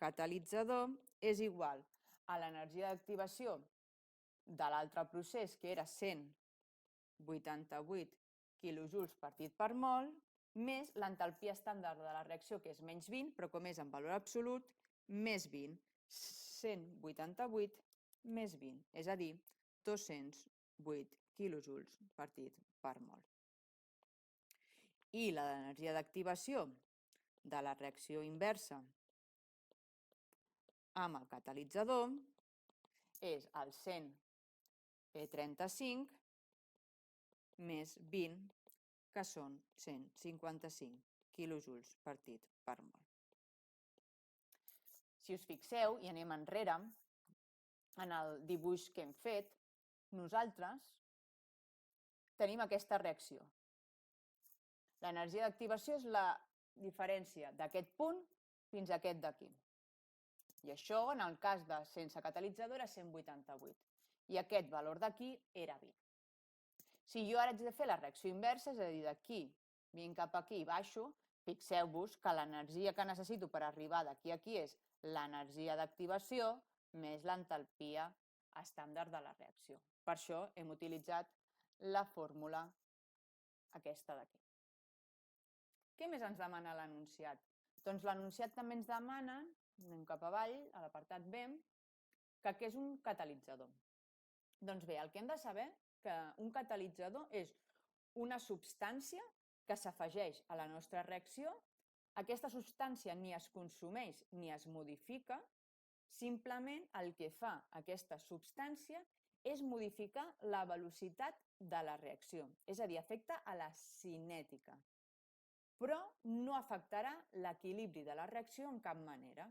catalitzador, és igual a l'energia d'activació de l'altre procés, que era 188 quilojuls partit per mol, més l'entalpia estàndard de la reacció, que és menys 20, però com és en valor absolut, més 20, 188 més 20, és a dir, 208 quilojuls partit per mol. I l'energia d'activació de la reacció inversa amb el catalitzador és el 135 més 20, que són 155 quilojuls partit per mol. Si us fixeu, i anem enrere, en el dibuix que hem fet, nosaltres tenim aquesta reacció. L'energia d'activació és la diferència d'aquest punt fins a aquest d'aquí. I això, en el cas de sense catalitzador, era 188. I aquest valor d'aquí era 20. Si jo ara haig de fer la reacció inversa, és a dir, d'aquí vinc cap aquí i baixo, fixeu-vos que l'energia que necessito per arribar d'aquí a aquí és l'energia d'activació més l'entalpia estàndard de la reacció. Per això hem utilitzat la fórmula aquesta d'aquí. Què més ens demana l'enunciat? Doncs l'enunciat també ens demana, anem cap avall, a l'apartat B, que què és un catalitzador. Doncs bé, el que hem de saber que un catalitzador és una substància que s'afegeix a la nostra reacció. Aquesta substància ni es consumeix ni es modifica, simplement el que fa aquesta substància és modificar la velocitat de la reacció, és a dir, afecta a la cinètica, però no afectarà l'equilibri de la reacció en cap manera.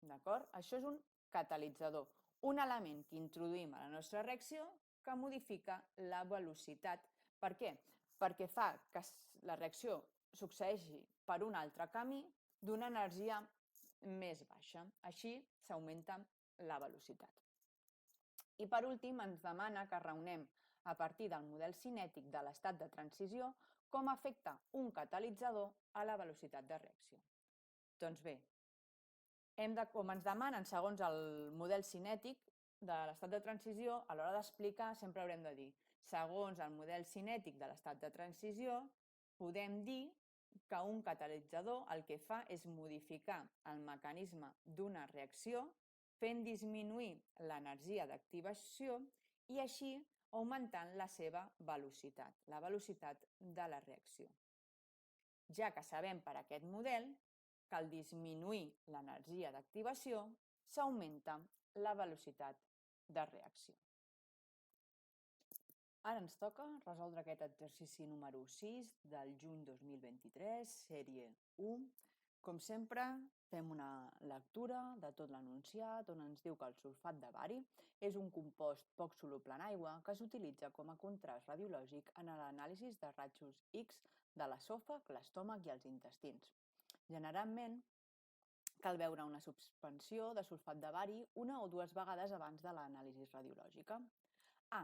D'acord? Això és un catalitzador, un element que introduïm a la nostra reacció que modifica la velocitat. Per què? Perquè fa que la reacció succeeixi per un altre camí d'una energia més baixa. Així s'augmenta la velocitat. I per últim ens demana que raonem a partir del model cinètic de l'estat de transició com afecta un catalitzador a la velocitat de reacció. Doncs bé, com ens demanen segons el model cinètic de l'estat de transició, a l'hora d'explicar sempre haurem de dir segons el model cinètic de l'estat de transició podem dir que un catalitzador el que fa és modificar el mecanisme d'una reacció fent disminuir l'energia d'activació i així augmentant la seva velocitat, la velocitat de la reacció. Ja que sabem per aquest model que al disminuir l'energia d'activació s'augmenta la velocitat de reacció. Ara ens toca resoldre aquest exercici número 6 del juny 2023, sèrie 1. Com sempre, fem una lectura de tot l'enunciat on ens diu que el sulfat de bari és un compost poc soluble en aigua que s'utilitza com a contrast radiològic en l'anàlisi de rajos X de l'esòfag, l'estómac i els intestins. Generalment, cal veure una suspensió de sulfat de bari una o dues vegades abans de l'anàlisi radiològica. A.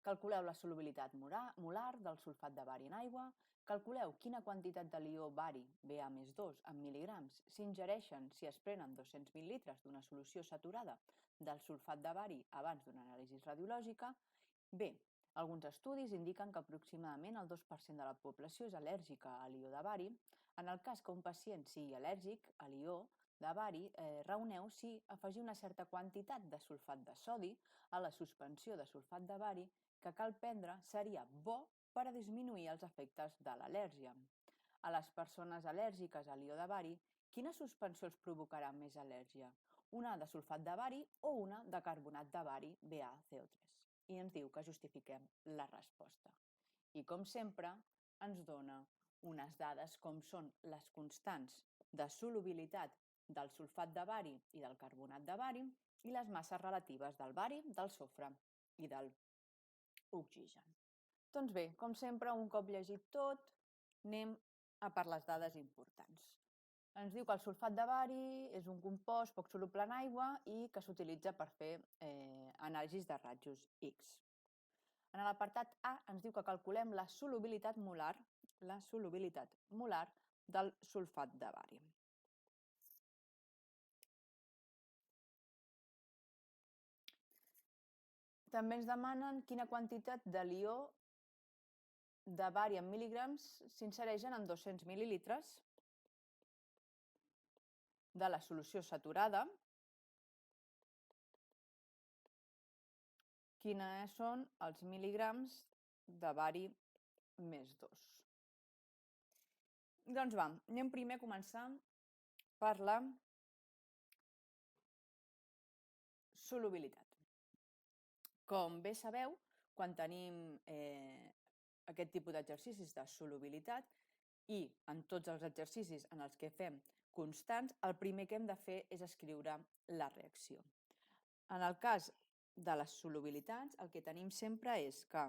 Calculeu la solubilitat molar del sulfat de bari en aigua. Calculeu quina quantitat de l'ió bari, Ba+2, en mil·ligrams, s'ingereixen si es prenen 200 mil·litres d'una solució saturada del sulfat de bari abans d'una anàlisi radiològica. B. Alguns estudis indiquen que aproximadament el 2% de la població és al·lèrgica a l'ió de bari. En el cas que un pacient sigui al·lèrgic a l'ió de bari, raoneu si afegir una certa quantitat de sulfat de sodi a la suspensió de sulfat de bari que cal prendre seria bo per a disminuir els efectes de l'al·lèrgia. A les persones al·lèrgiques a l'ió de bari, quina suspensió els provocarà més al·lèrgia? Una de sulfat de bari o una de carbonat de bari, BaCO3? I ens diu que justifiquem la resposta. I com sempre, ens dona unes dades com són les constants de solubilitat del sulfat de bari i del carbonat de bari i les masses relatives del bari, del sofre i del oxigen. Doncs bé, com sempre, un cop llegit tot, anem a per les dades importants. Ens diu que el sulfat de bari és un compost poc soluble en aigua i que s'utilitza per fer anàlisis de rajos X. En l'apartat A ens diu que calculem la solubilitat molar del sulfat de bari. També ens demanen quina quantitat de l'ió de bari en mil·ligrams s'insereixen en 200 mil·lilitres de la solució saturada. Quins són els mil·ligrams de bari més 2. Doncs va, anem primer a començar per la solubilitat. Com bé sabeu, quan tenim aquest tipus d'exercicis de solubilitat i en tots els exercicis en els que fem constants, el primer que hem de fer és escriure la reacció. En el cas de les solubilitats, el que tenim sempre és que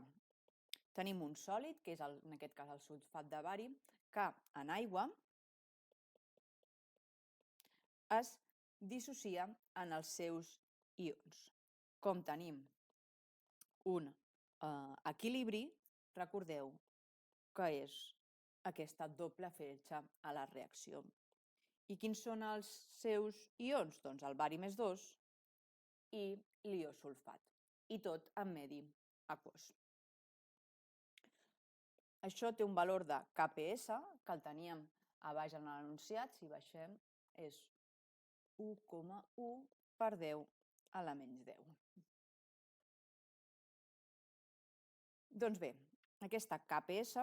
tenim un sòlid, que és en aquest cas el sulfat de bari, que en aigua es dissocia en els seus ions. Com tenim un equilibri, recordeu que és aquesta doble fetge a la reacció. I quins són els seus ions? Doncs el bari+2 i l'ió sulfat. I tot en medi aquós. Això té un valor de Kps, que el teníem a baix en l'enunciat, si baixem és 1,1 per 10 a la menys 10. Doncs bé, aquesta Kps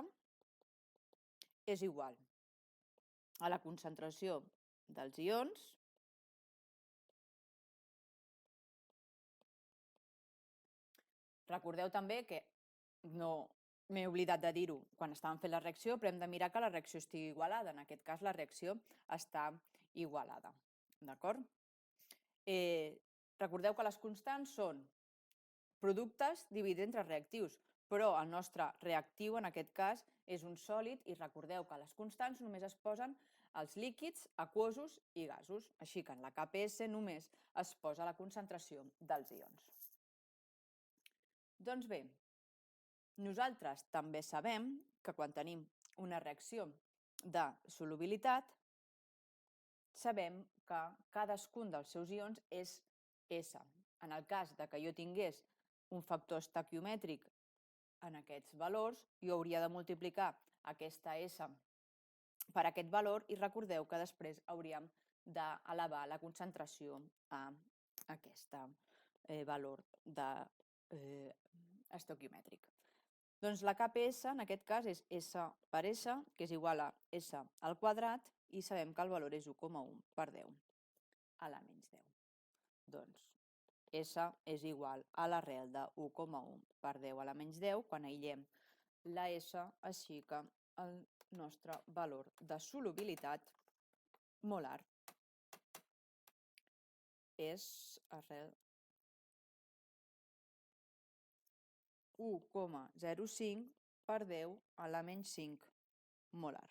és igual a la concentració dels ions Recordeu també que no m'he oblidat de dir-ho quan estàvem fent la reacció, però hem de mirar que la reacció estigui igualada. En aquest cas, la reacció està igualada. D'acord? Recordeu que les constants són productes dividits entre reactius, però el nostre reactiu en aquest cas és un sòlid i recordeu que les constants només es posen als líquids, aquosos i gasos, així que en la KPS només es posa la concentració dels ions. Doncs bé, nosaltres també sabem que quan tenim una reacció de solubilitat, sabem que cadascun dels seus ions és S. En el cas de que jo tingués un factor estequiomètric en aquests valors, jo hauria de multiplicar aquesta S per aquest valor i recordeu que després hauríem d'elevar la concentració a aquest valor estequiomètric. Doncs la KPS en aquest cas és S per S, que és igual a S al quadrat, i sabem que el valor és 1,1 per 10 a la menys 10. Doncs S és igual a l'arrel de 1,1 per 10 a la menys 10 quan aïllem la S, així que el nostre valor de solubilitat molar és arrel 1,05 per 10 a la menys 5 molar.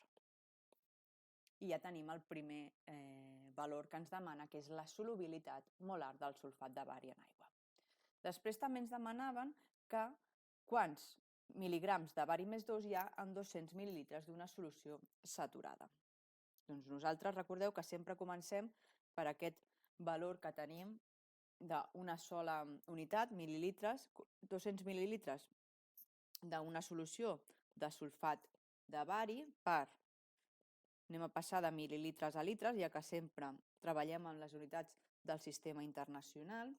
I ja tenim el primer valor que ens demana, que és la solubilitat molar del sulfat de bari en aigua. Després també ens demanaven que quants mil·ligrams de bari més 2 hi ha en 200 mil·lilitres d'una solució saturada. Doncs nosaltres recordeu que sempre comencem per aquest valor que tenim d'una sola unitat, mil·lilitres, 200 mil·lilitres d'una solució de sulfat de bari per, anem a passar de mil·lilitres a litres, ja que sempre treballem amb les unitats del sistema internacional.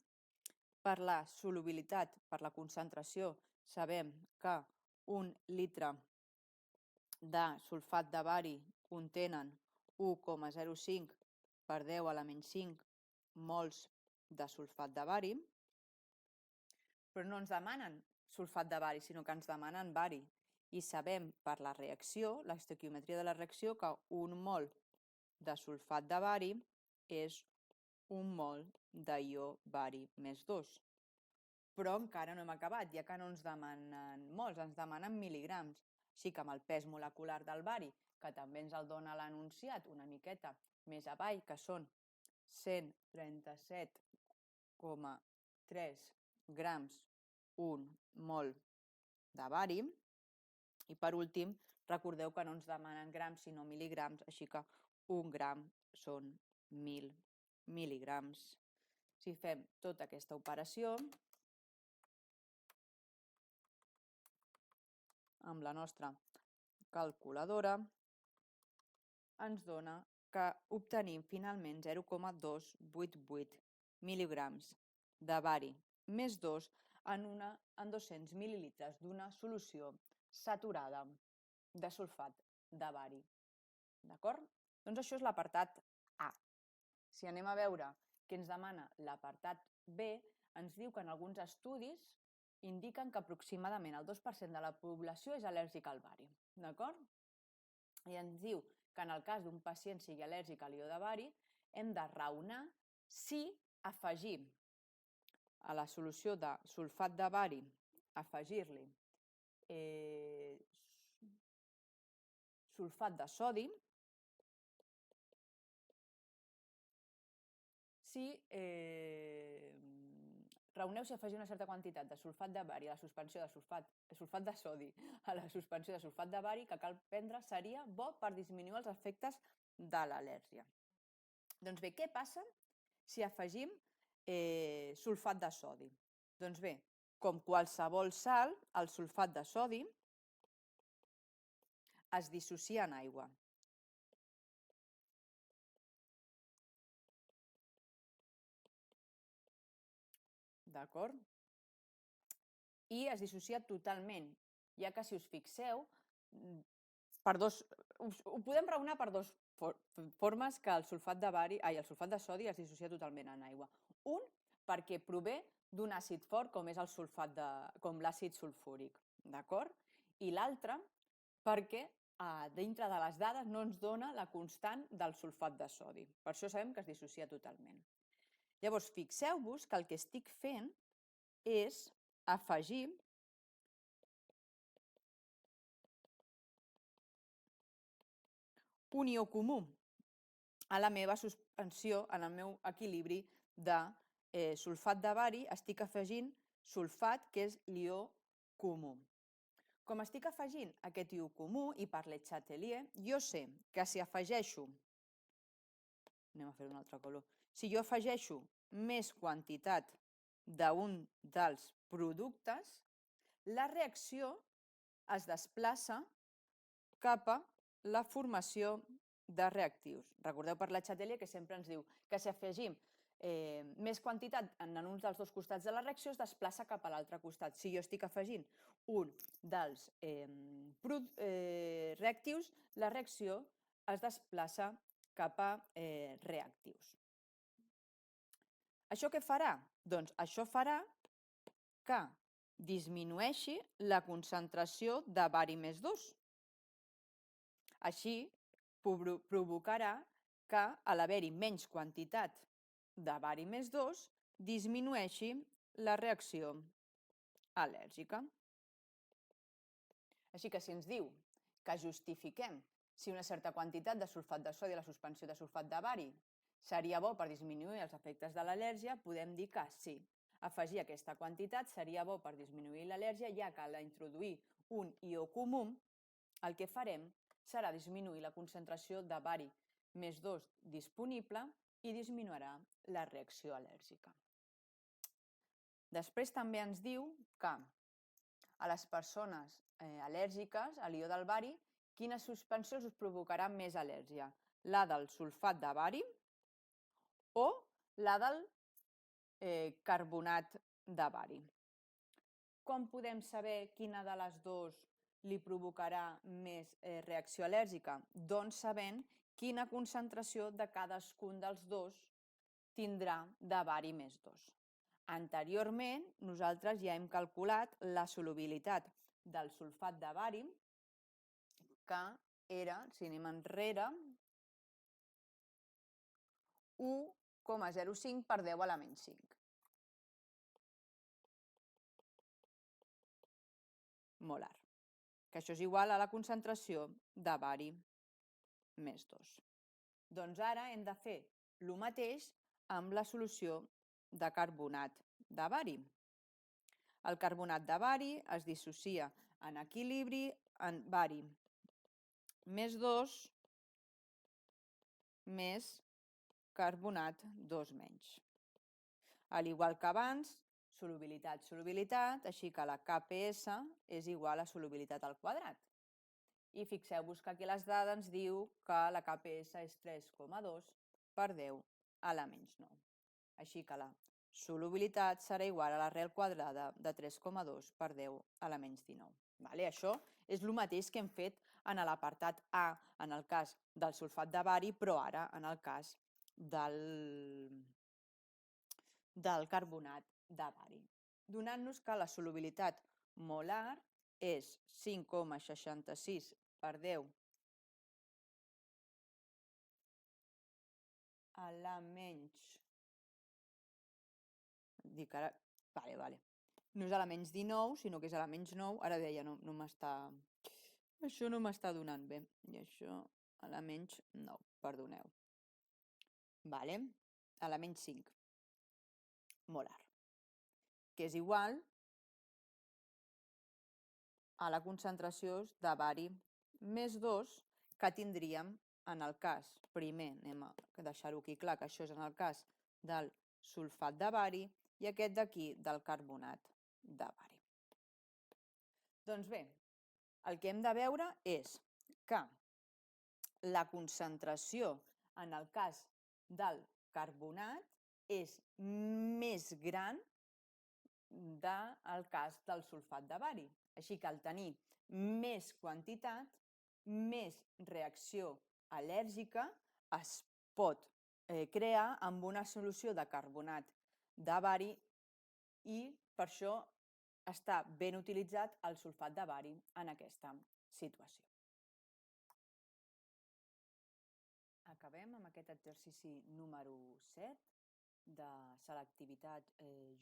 Per la solubilitat, per la concentració, sabem que un litre de sulfat de bari contenen 1,05 per 10 a la menys 5 mols de sulfat de bari, però no ens demanen sulfat de bari, sinó que ens demanen bari. I sabem per la reacció, l'estequiometria de la reacció, que un mol de sulfat de bari és un mol d'ió bari més 2. Però encara no hem acabat, ja que no ens demanen mols, ens demanen mil·ligrams. Així que amb el pes molecular del bari, que també ens el dona l'enunciat una miqueta més avall, que són 137,3 grams un mol de bari. I per últim, recordeu que no ens demanen grams sinó mil·ligrams, així que un gram són 1.000 mil·ligrams. Si fem tota aquesta operació, amb la nostra calculadora, ens dona que obtenim finalment 0,288 mil·ligrams de bari més 2 en 200 mil·lilitres d'una solució saturada de sulfat de bari. D'acord? Doncs això és l'apartat A. Si anem a veure què ens demana l'apartat B, ens diu que en alguns estudis indiquen que aproximadament el 2% de la població és al·lèrgica al bari. D'acord? I ens diu que en el cas d'un pacient sigui al·lèrgic a l'ió de bari, hem de raonar si afegir a la solució de sulfat de bari, afegir-li sulfat de sodi, si raoneu si afegir una certa quantitat de sulfat de bari a la suspensió de sulfat de sodi a la suspensió de sulfat de bari que cal prendre seria bo per disminuir els efectes de l'al·lèrgia. Doncs bé, què passa si afegim sulfat de sodi? Doncs bé, com qualsevol sal, el sulfat de sodi es dissocia en aigua. D'acord? I es dissocia totalment, ja que si us fixeu, ho podem raonar per dues formes que el sulfat de sodi es dissocia totalment en aigua. Un, perquè prové d'un àcid fort com és com l'àcid sulfúric, d'acord? I l'altre, perquè dintre de les dades no ens dona la constant del sulfat de sodi. Per això sabem que es dissocia totalment. Llavors, fixeu-vos que el que estic fent és afegir un ió comú a la meva suspensió, en el meu equilibri de sulfat de bari, estic afegint sulfat, que és l'ió comú. Com estic afegint aquest ió comú, i per Le Chatelier, jo sé que si afegeixo, anem a fer un altre color, si jo afegeixo més quantitat d'un dels productes, la reacció es desplaça cap a la formació de reactius. Recordeu per La Chatelier que sempre ens diu que si afegim més quantitat en un dels dos costats de la reacció es desplaça cap a l'altre costat. Si jo estic afegint un dels reactius, la reacció es desplaça cap a reactius. Això què farà? Doncs això farà que disminueixi la concentració de bari més 2. Així, provocarà que, a l'haver-hi menys quantitat de bari més 2, disminueixi la reacció al·lèrgica. Així que si ens diu que justifiquem si una certa quantitat de sulfat de sodi a la suspensió de sulfat de bari seria bo per disminuir els efectes de l'al·lèrgia, podem dir que sí. Afegir aquesta quantitat seria bo per disminuir l'al·lèrgia, ja que a introduir un ió comú, el que farem serà disminuir la concentració de bari més 2 disponible i disminuirà la reacció al·lèrgica. Després també ens diu que a les persones al·lèrgiques a l'ió del bari, quina suspensió us provocarà més al·lèrgia? La del sulfat de bari o la del carbonat de bari? Com podem saber quina de les dues li provocarà més reacció al·lèrgica? Doncs sabent quina concentració de cadascun dels dos tindrà de bari més 2. Anteriorment, nosaltres ja hem calculat la solubilitat del sulfat de bari, que era, si anem enrere, 1,05 per 10 a la menys 5. Molar, que això és igual a la concentració de bari més 2. Doncs ara hem de fer el mateix amb la solució de carbonat de bari. El carbonat de bari es dissocia en equilibri en bari més 2 més carbonat 2 menys. Al igual que abans, solubilitat, solubilitat, així que la KPS és igual a solubilitat al quadrat. I fixeu-vos que aquí les dades ens diu que la KPS és 3,2 per 10 a la menys 9. Així que la solubilitat serà igual a l'arrel quadrada de 3,2 per 10 a la menys 19. Això és el mateix que hem fet en l'apartat A en el cas del sulfat de bari, però ara en el cas del carbonat de bari, donant-nos que la solubilitat molar és 5,66 per 10 a la menys... Dic ara... Vale. No és a la menys 19, sinó que és a la menys 9. Ara deia, no m'està... Això no m'està donant bé. I això a la menys 9, perdoneu. Vale? A la menys 5. Molar. Que és igual a la concentració de bari més 2 que tindríem en el cas, primer anem a deixar-ho aquí clar, que això és en el cas del sulfat de bari i aquest d'aquí del carbonat de bari. Doncs bé, el que hem de veure és que la concentració en el cas del carbonat és més gran del cas del sulfat de bari. Així que al tenir més quantitat, més reacció al·lèrgica es pot crear amb una solució de carbonat de bari i per això està ben utilitzat el sulfat de bari en aquesta situació. Acabem amb aquest exercici número 7. de selectivitat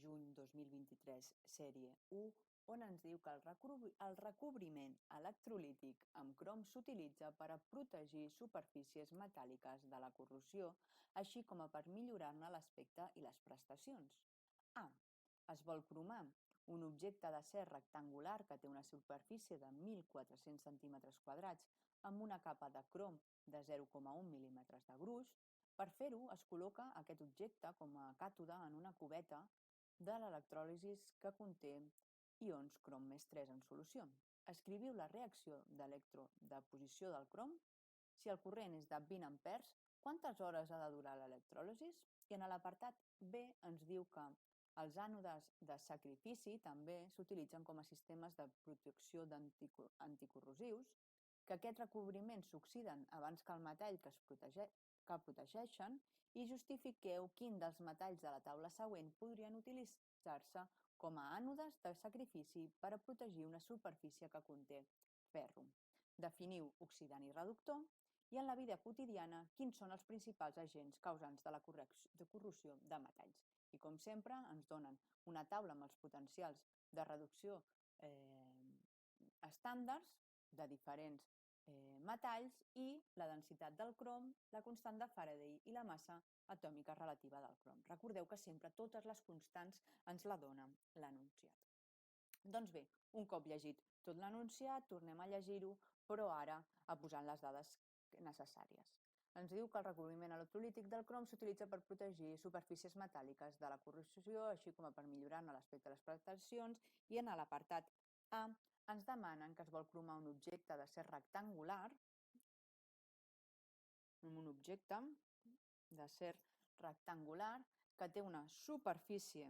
juny 2023, sèrie 1, on ens diu que el recobriment electrolític amb crom s'utilitza per a protegir superfícies metàl·liques de la corrosió, així com per millorar-ne l'aspecte i les prestacions. A. Es vol cromar un objecte d'acer rectangular que té una superfície de 1.400 cm² amb una capa de crom de 0,1 mm de gruix. Per fer-ho, es col·loca aquest objecte com a càtode en una cubeta de l'electròlisi que conté ions crom més 3 en solució. Escriviu la reacció d'electrodeposició del crom. Si el corrent és de 20 amperes, quantes hores ha de durar l'electròlisi? I en l'apartat B ens diu que els ànodes de sacrifici també s'utilitzen com a sistemes de protecció anticorrosius, que aquests recobriments s'oxiden abans que el metall que protegeixen, i justifiqueu quin dels metalls de la taula següent podrien utilitzar-se com a ànodes de sacrifici per a protegir una superfície que conté ferro. Definiu oxidant i reductor. I en la vida quotidiana, quins són els principals agents causants de la corrosió de metalls? I com sempre ens donen una taula amb els potencials de reducció estàndards de diferents metalls i la densitat del crom, la constant de Faraday i la massa atòmica relativa del crom. Recordeu que sempre totes les constants ens la dona l'enunciat. Doncs bé, un cop llegit tot l'enunciat, tornem a llegir-ho, però ara a posar les dades necessàries. Ens diu que el recobriment electrolític del crom s'utilitza per protegir superfícies metàl·liques de la corrosió, així com per millorar-ne l'aspecte de les prestacions, i en l'apartat A ens demanen que es vol cromar un objecte d'acer rectangular, que té una superfície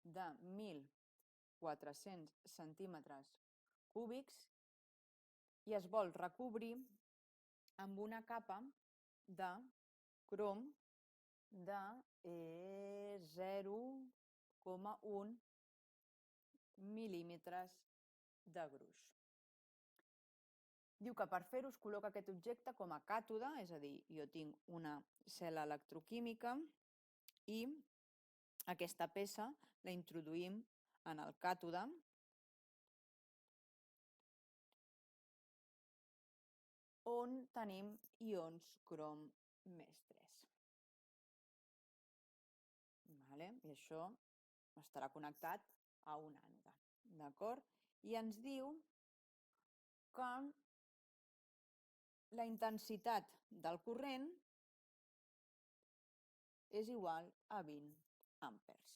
de 1.400 centímetres cúbics i es vol recobrir amb una capa de crom de 0,1 mil·límetres de gruix. Diu que per fer-ho es col·loca aquest objecte com a càtode, és a dir, jo tinc una cel·la electroquímica i aquesta peça la introduïm en el càtode on tenim ions crom més 3. I això estarà connectat a un ànode. D'acord? I ens diu que la intensitat del corrent és igual a 20 amperes.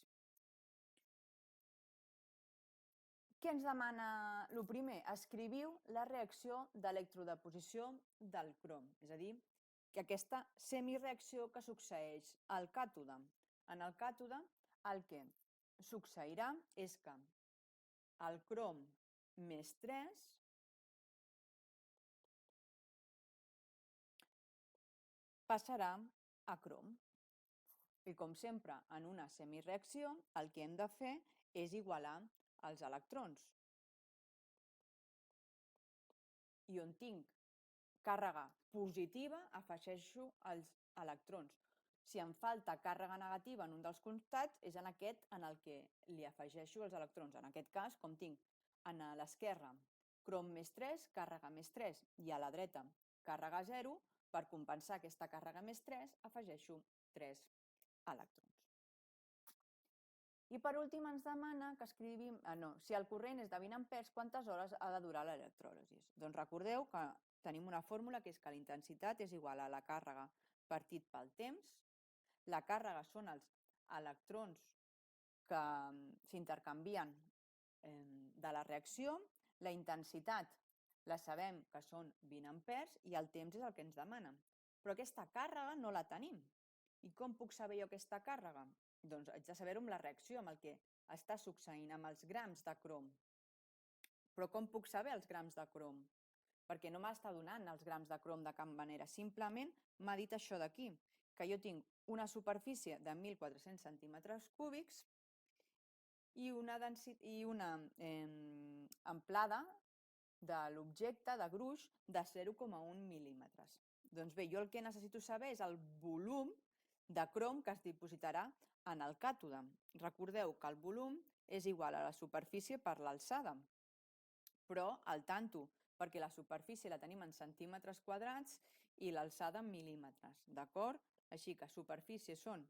Què ens demana el primer? Escriviu la reacció d'electrodeposició del crom, és a dir, que aquesta semireacció que succeeix al càtode. En el càtode el que succeirà és que el crom més 3 passarà a crom. I com sempre, en una semireacció, el que hem de fer és igualar els electrons. I on tinc càrrega positiva, afegeixo els electrons. Si em falta càrrega negativa en un dels costats, és en aquest en el que li afegeixo els electrons. En aquest cas, com tinc a l'esquerra crom més 3, càrrega més 3, i a la dreta càrrega 0, per compensar aquesta càrrega més 3, afegeixo 3 electrons. I per últim ens demana que escrivim, si el corrent és de 20 amperes, quantes hores ha de durar l'electròlisi? Doncs recordeu que tenim una fórmula que és que la intensitat és igual a la càrrega partit pel temps. La càrrega són els electrons que s'intercanvien de la reacció. La intensitat la sabem que són 20 amperes i el temps és el que ens demana. Però aquesta càrrega no la tenim. I com puc saber jo aquesta càrrega? Doncs haig de saber-ho amb la reacció, amb el que està succeint, amb els grams de crom. Però com puc saber els grams de crom? Perquè no m'està donant els grams de crom de cap manera. Simplement m'ha dit això d'aquí, que jo tinc una superfície de 1.400 centímetres cúbics i una amplada de l'objecte de gruix de 0,1 mil·límetres. Doncs bé, jo el que necessito saber és el volum de crom que es dipositarà en el càtode. Recordeu que el volum és igual a la superfície per l'alçada, però al tanto, perquè la superfície la tenim en centímetres quadrats i l'alçada en mil·límetres, d'acord? Així que superfície són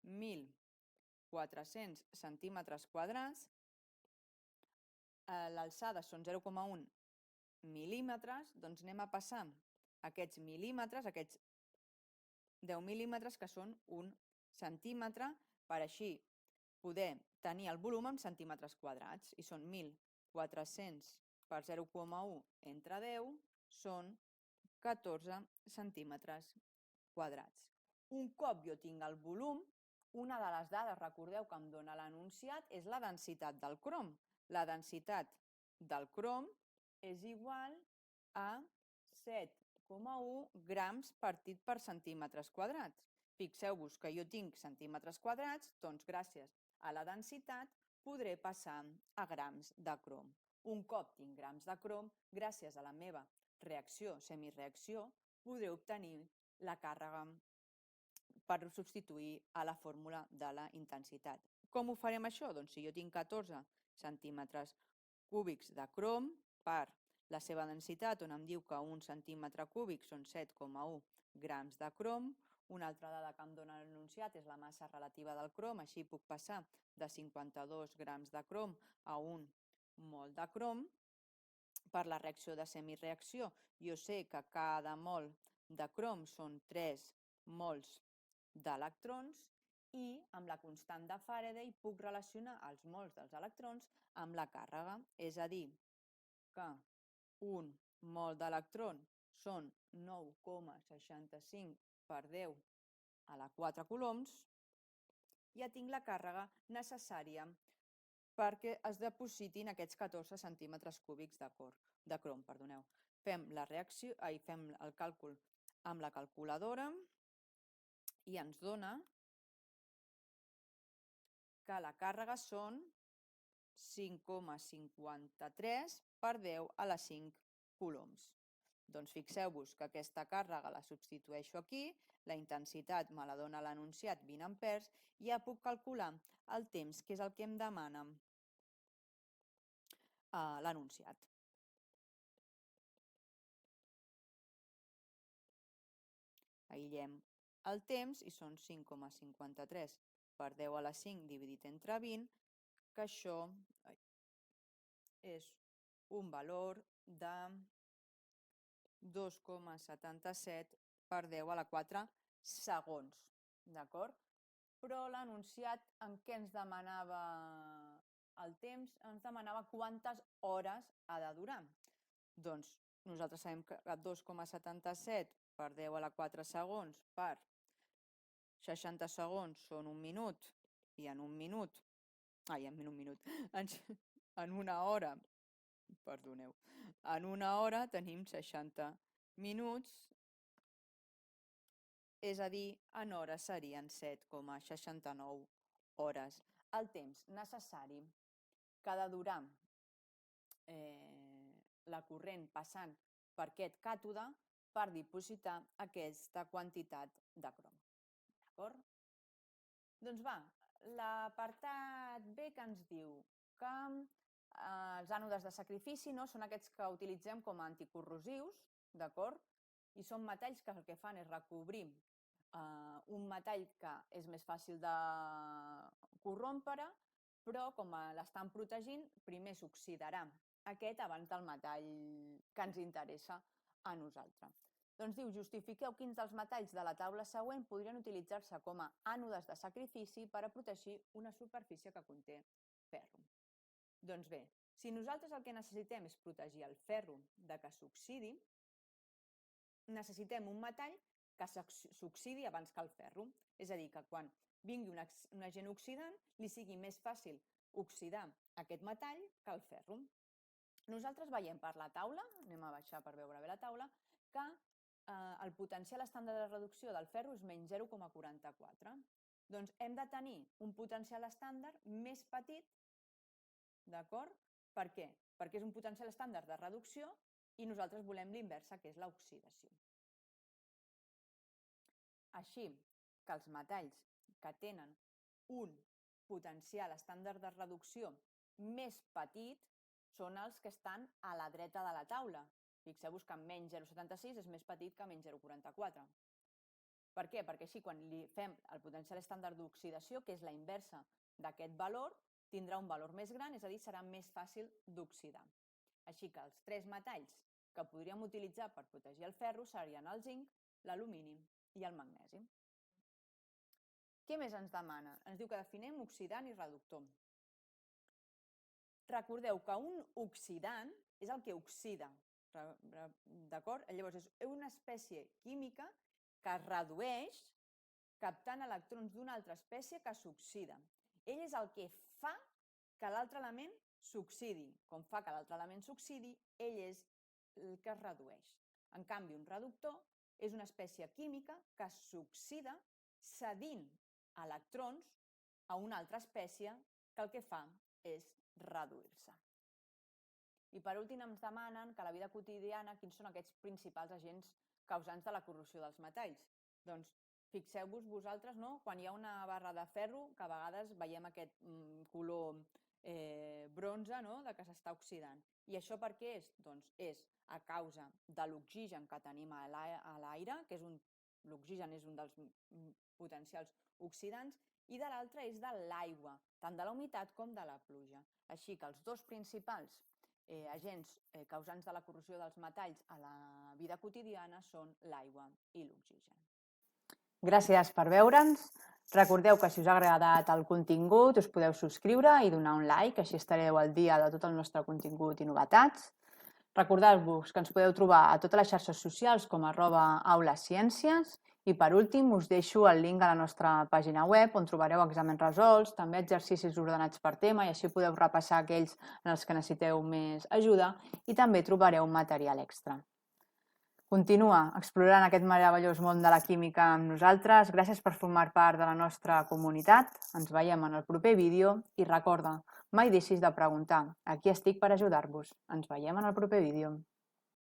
1.400 centímetres quadrats, l'alçada són 0,1 mil·límetres, doncs anem a passar aquests mil·límetres, aquests 10 mil·límetres, que són un centímetre, per així poder tenir el volum en centímetres quadrats, i són 1.400 per 0,1 entre 10 són 14 centímetres quadrats. Un cop jo tinc el volum, una de les dades, recordeu que em dona l'enunciat, és la densitat del crom. La densitat del crom és igual a 7,1 grams partit per centímetres quadrats. Fixeu-vos que jo tinc centímetres quadrats, doncs gràcies a la densitat podré passar a grams de crom. Un cop tinc grams de crom, gràcies a la meva reacció, semireacció, podré obtenir la càrrega per substituir a la fórmula de la intensitat. Com ho farem això? Doncs si jo tinc 14 centímetres cúbics de crom per la seva densitat, on em diu que un centímetre cúbic són 7,1 grams de crom, una altra dada que em dona l'enunciat és la massa relativa del crom, així puc passar de 52 grams de crom a un mol de crom. Per la reacció de semireacció, jo sé que cada mol de crom són 3 mols d'electrons i amb la constant de Faraday puc relacionar els mols dels electrons amb la càrrega, és a dir, que un mol d'electron són 9,65 per 10 a la 4 coulombs, ja tinc la càrrega necessària perquè es depositin aquests 14 centímetres cúbics de crom. Fem la reacció, fem el càlcul amb la calculadora i ens dona que la càrrega són 5,53 per 10 a la 5 coulombs. Doncs fixeu-vos que aquesta càrrega la substitueixo aquí, la intensitat me la dona l'enunciat 20 amperes, i ja puc calcular el temps, que és el que em demana l'enunciat. Aïllem el temps i són 5,53 per 10 a la 5 dividit entre 20, que això és un valor de 2,77 per 10 a la 4 segons, d'acord? Però l'enunciat en què ens demanava el temps? Ens demanava quantes hores ha de durar. Doncs nosaltres sabem que 2,77 per 10 a la 4 segons per 60 segons són un minut, i en un minut, en una hora, perdoneu, en una hora tenim 60 minuts, és a dir, en hores serien 7,69 hores. El temps necessari que ha de durar la corrent passant per aquest càtode per dipositar aquesta quantitat de crom. D'acord? Doncs va, l'apartat B que ens diu que els ànodes de sacrifici són aquests que utilitzem com a anticorrosius, d'acord? I són metalls que el que fan és recobrir un metall que és més fàcil de corrompre, però com l'estan protegint, primer s'oxidarà aquest abans del metall que ens interessa a nosaltres. Doncs diu, justifiqueu quins dels metalls de la taula següent podrien utilitzar-se com a ànodes de sacrifici per a protegir una superfície que conté ferro. Doncs bé, si nosaltres el que necessitem és protegir el ferro de que s'oxidi, necessitem un metall que s'oxidi abans que el ferro. És a dir, que quan vingui un agent oxidant li sigui més fàcil oxidar aquest metall que el ferro. Nosaltres veiem per la taula, anem a baixar per veure bé la taula, que el potencial estàndard de reducció del ferro és menys 0,44. Doncs hem de tenir un potencial estàndard més petit, d'acord? Per què? Perquè és un potencial estàndard de reducció i nosaltres volem l'inversa, que és l'oxidació. Així que els metalls que tenen un potencial estàndard de reducció més petit són els que estan a la dreta de la taula. Fixeu-vos que menys 0,76 és més petit que menys 0,44. Per què? Perquè així quan li fem el potencial estàndard d'oxidació, que és la inversa d'aquest valor, tindrà un valor més gran, és a dir, serà més fàcil d'oxidar. Així que els 3 metalls que podríem utilitzar per protegir el ferro serien el zinc, l'alumini i el magnesi. Què més ens demana? Ens diu que definem oxidant i reductor. Recordeu que un oxidant és el que oxida, d'acord? Llavors és una espècie química que es redueix captant electrons d'una altra espècie que s'oxida. Ell és el que fa que l'altre element s'oxidi. Com fa que l'altre element s'oxidi, ell és el que es redueix. En canvi, un reductor és una espècie química que s'oxida cedint electrons a una altra espècie que el que fa és reduir-se. I per últim ens demanen que a la vida quotidiana quins són aquests principals agents causants de la corrosió dels metalls. Doncs fixeu-vos vosaltres, quan hi ha una barra de ferro, que a vegades veiem aquest color bronze que s'està oxidant. I això per què és? Doncs és a causa de l'oxigen que tenim a l'aire, que l'oxigen és un dels potencials oxidants, i de l'altre és de l'aigua, tant de la humitat com de la pluja. Així que els dos principals agents causants de la corrosió dels metalls a la vida quotidiana són l'aigua i l'oxigen. Gràcies per veure'ns. Recordeu que si us ha agradat el contingut us podeu subscriure i donar un like, així estareu al dia de tot el nostre contingut i novetats. Recordeu-vos que ens podeu trobar a totes les xarxes socials com @aulasciències i per últim us deixo el link a la nostra pàgina web on trobareu exàmens resolts, també exercicis ordenats per tema i així podeu repassar aquells en els que necessiteu més ajuda i també trobareu material extra. Continua explorant aquest meravellós món de la química amb nosaltres. Gràcies per formar part de la nostra comunitat. Ens veiem en el proper vídeo i recorda, mai deixis de preguntar. Aquí estic per ajudar-vos. Ens veiem en el proper vídeo.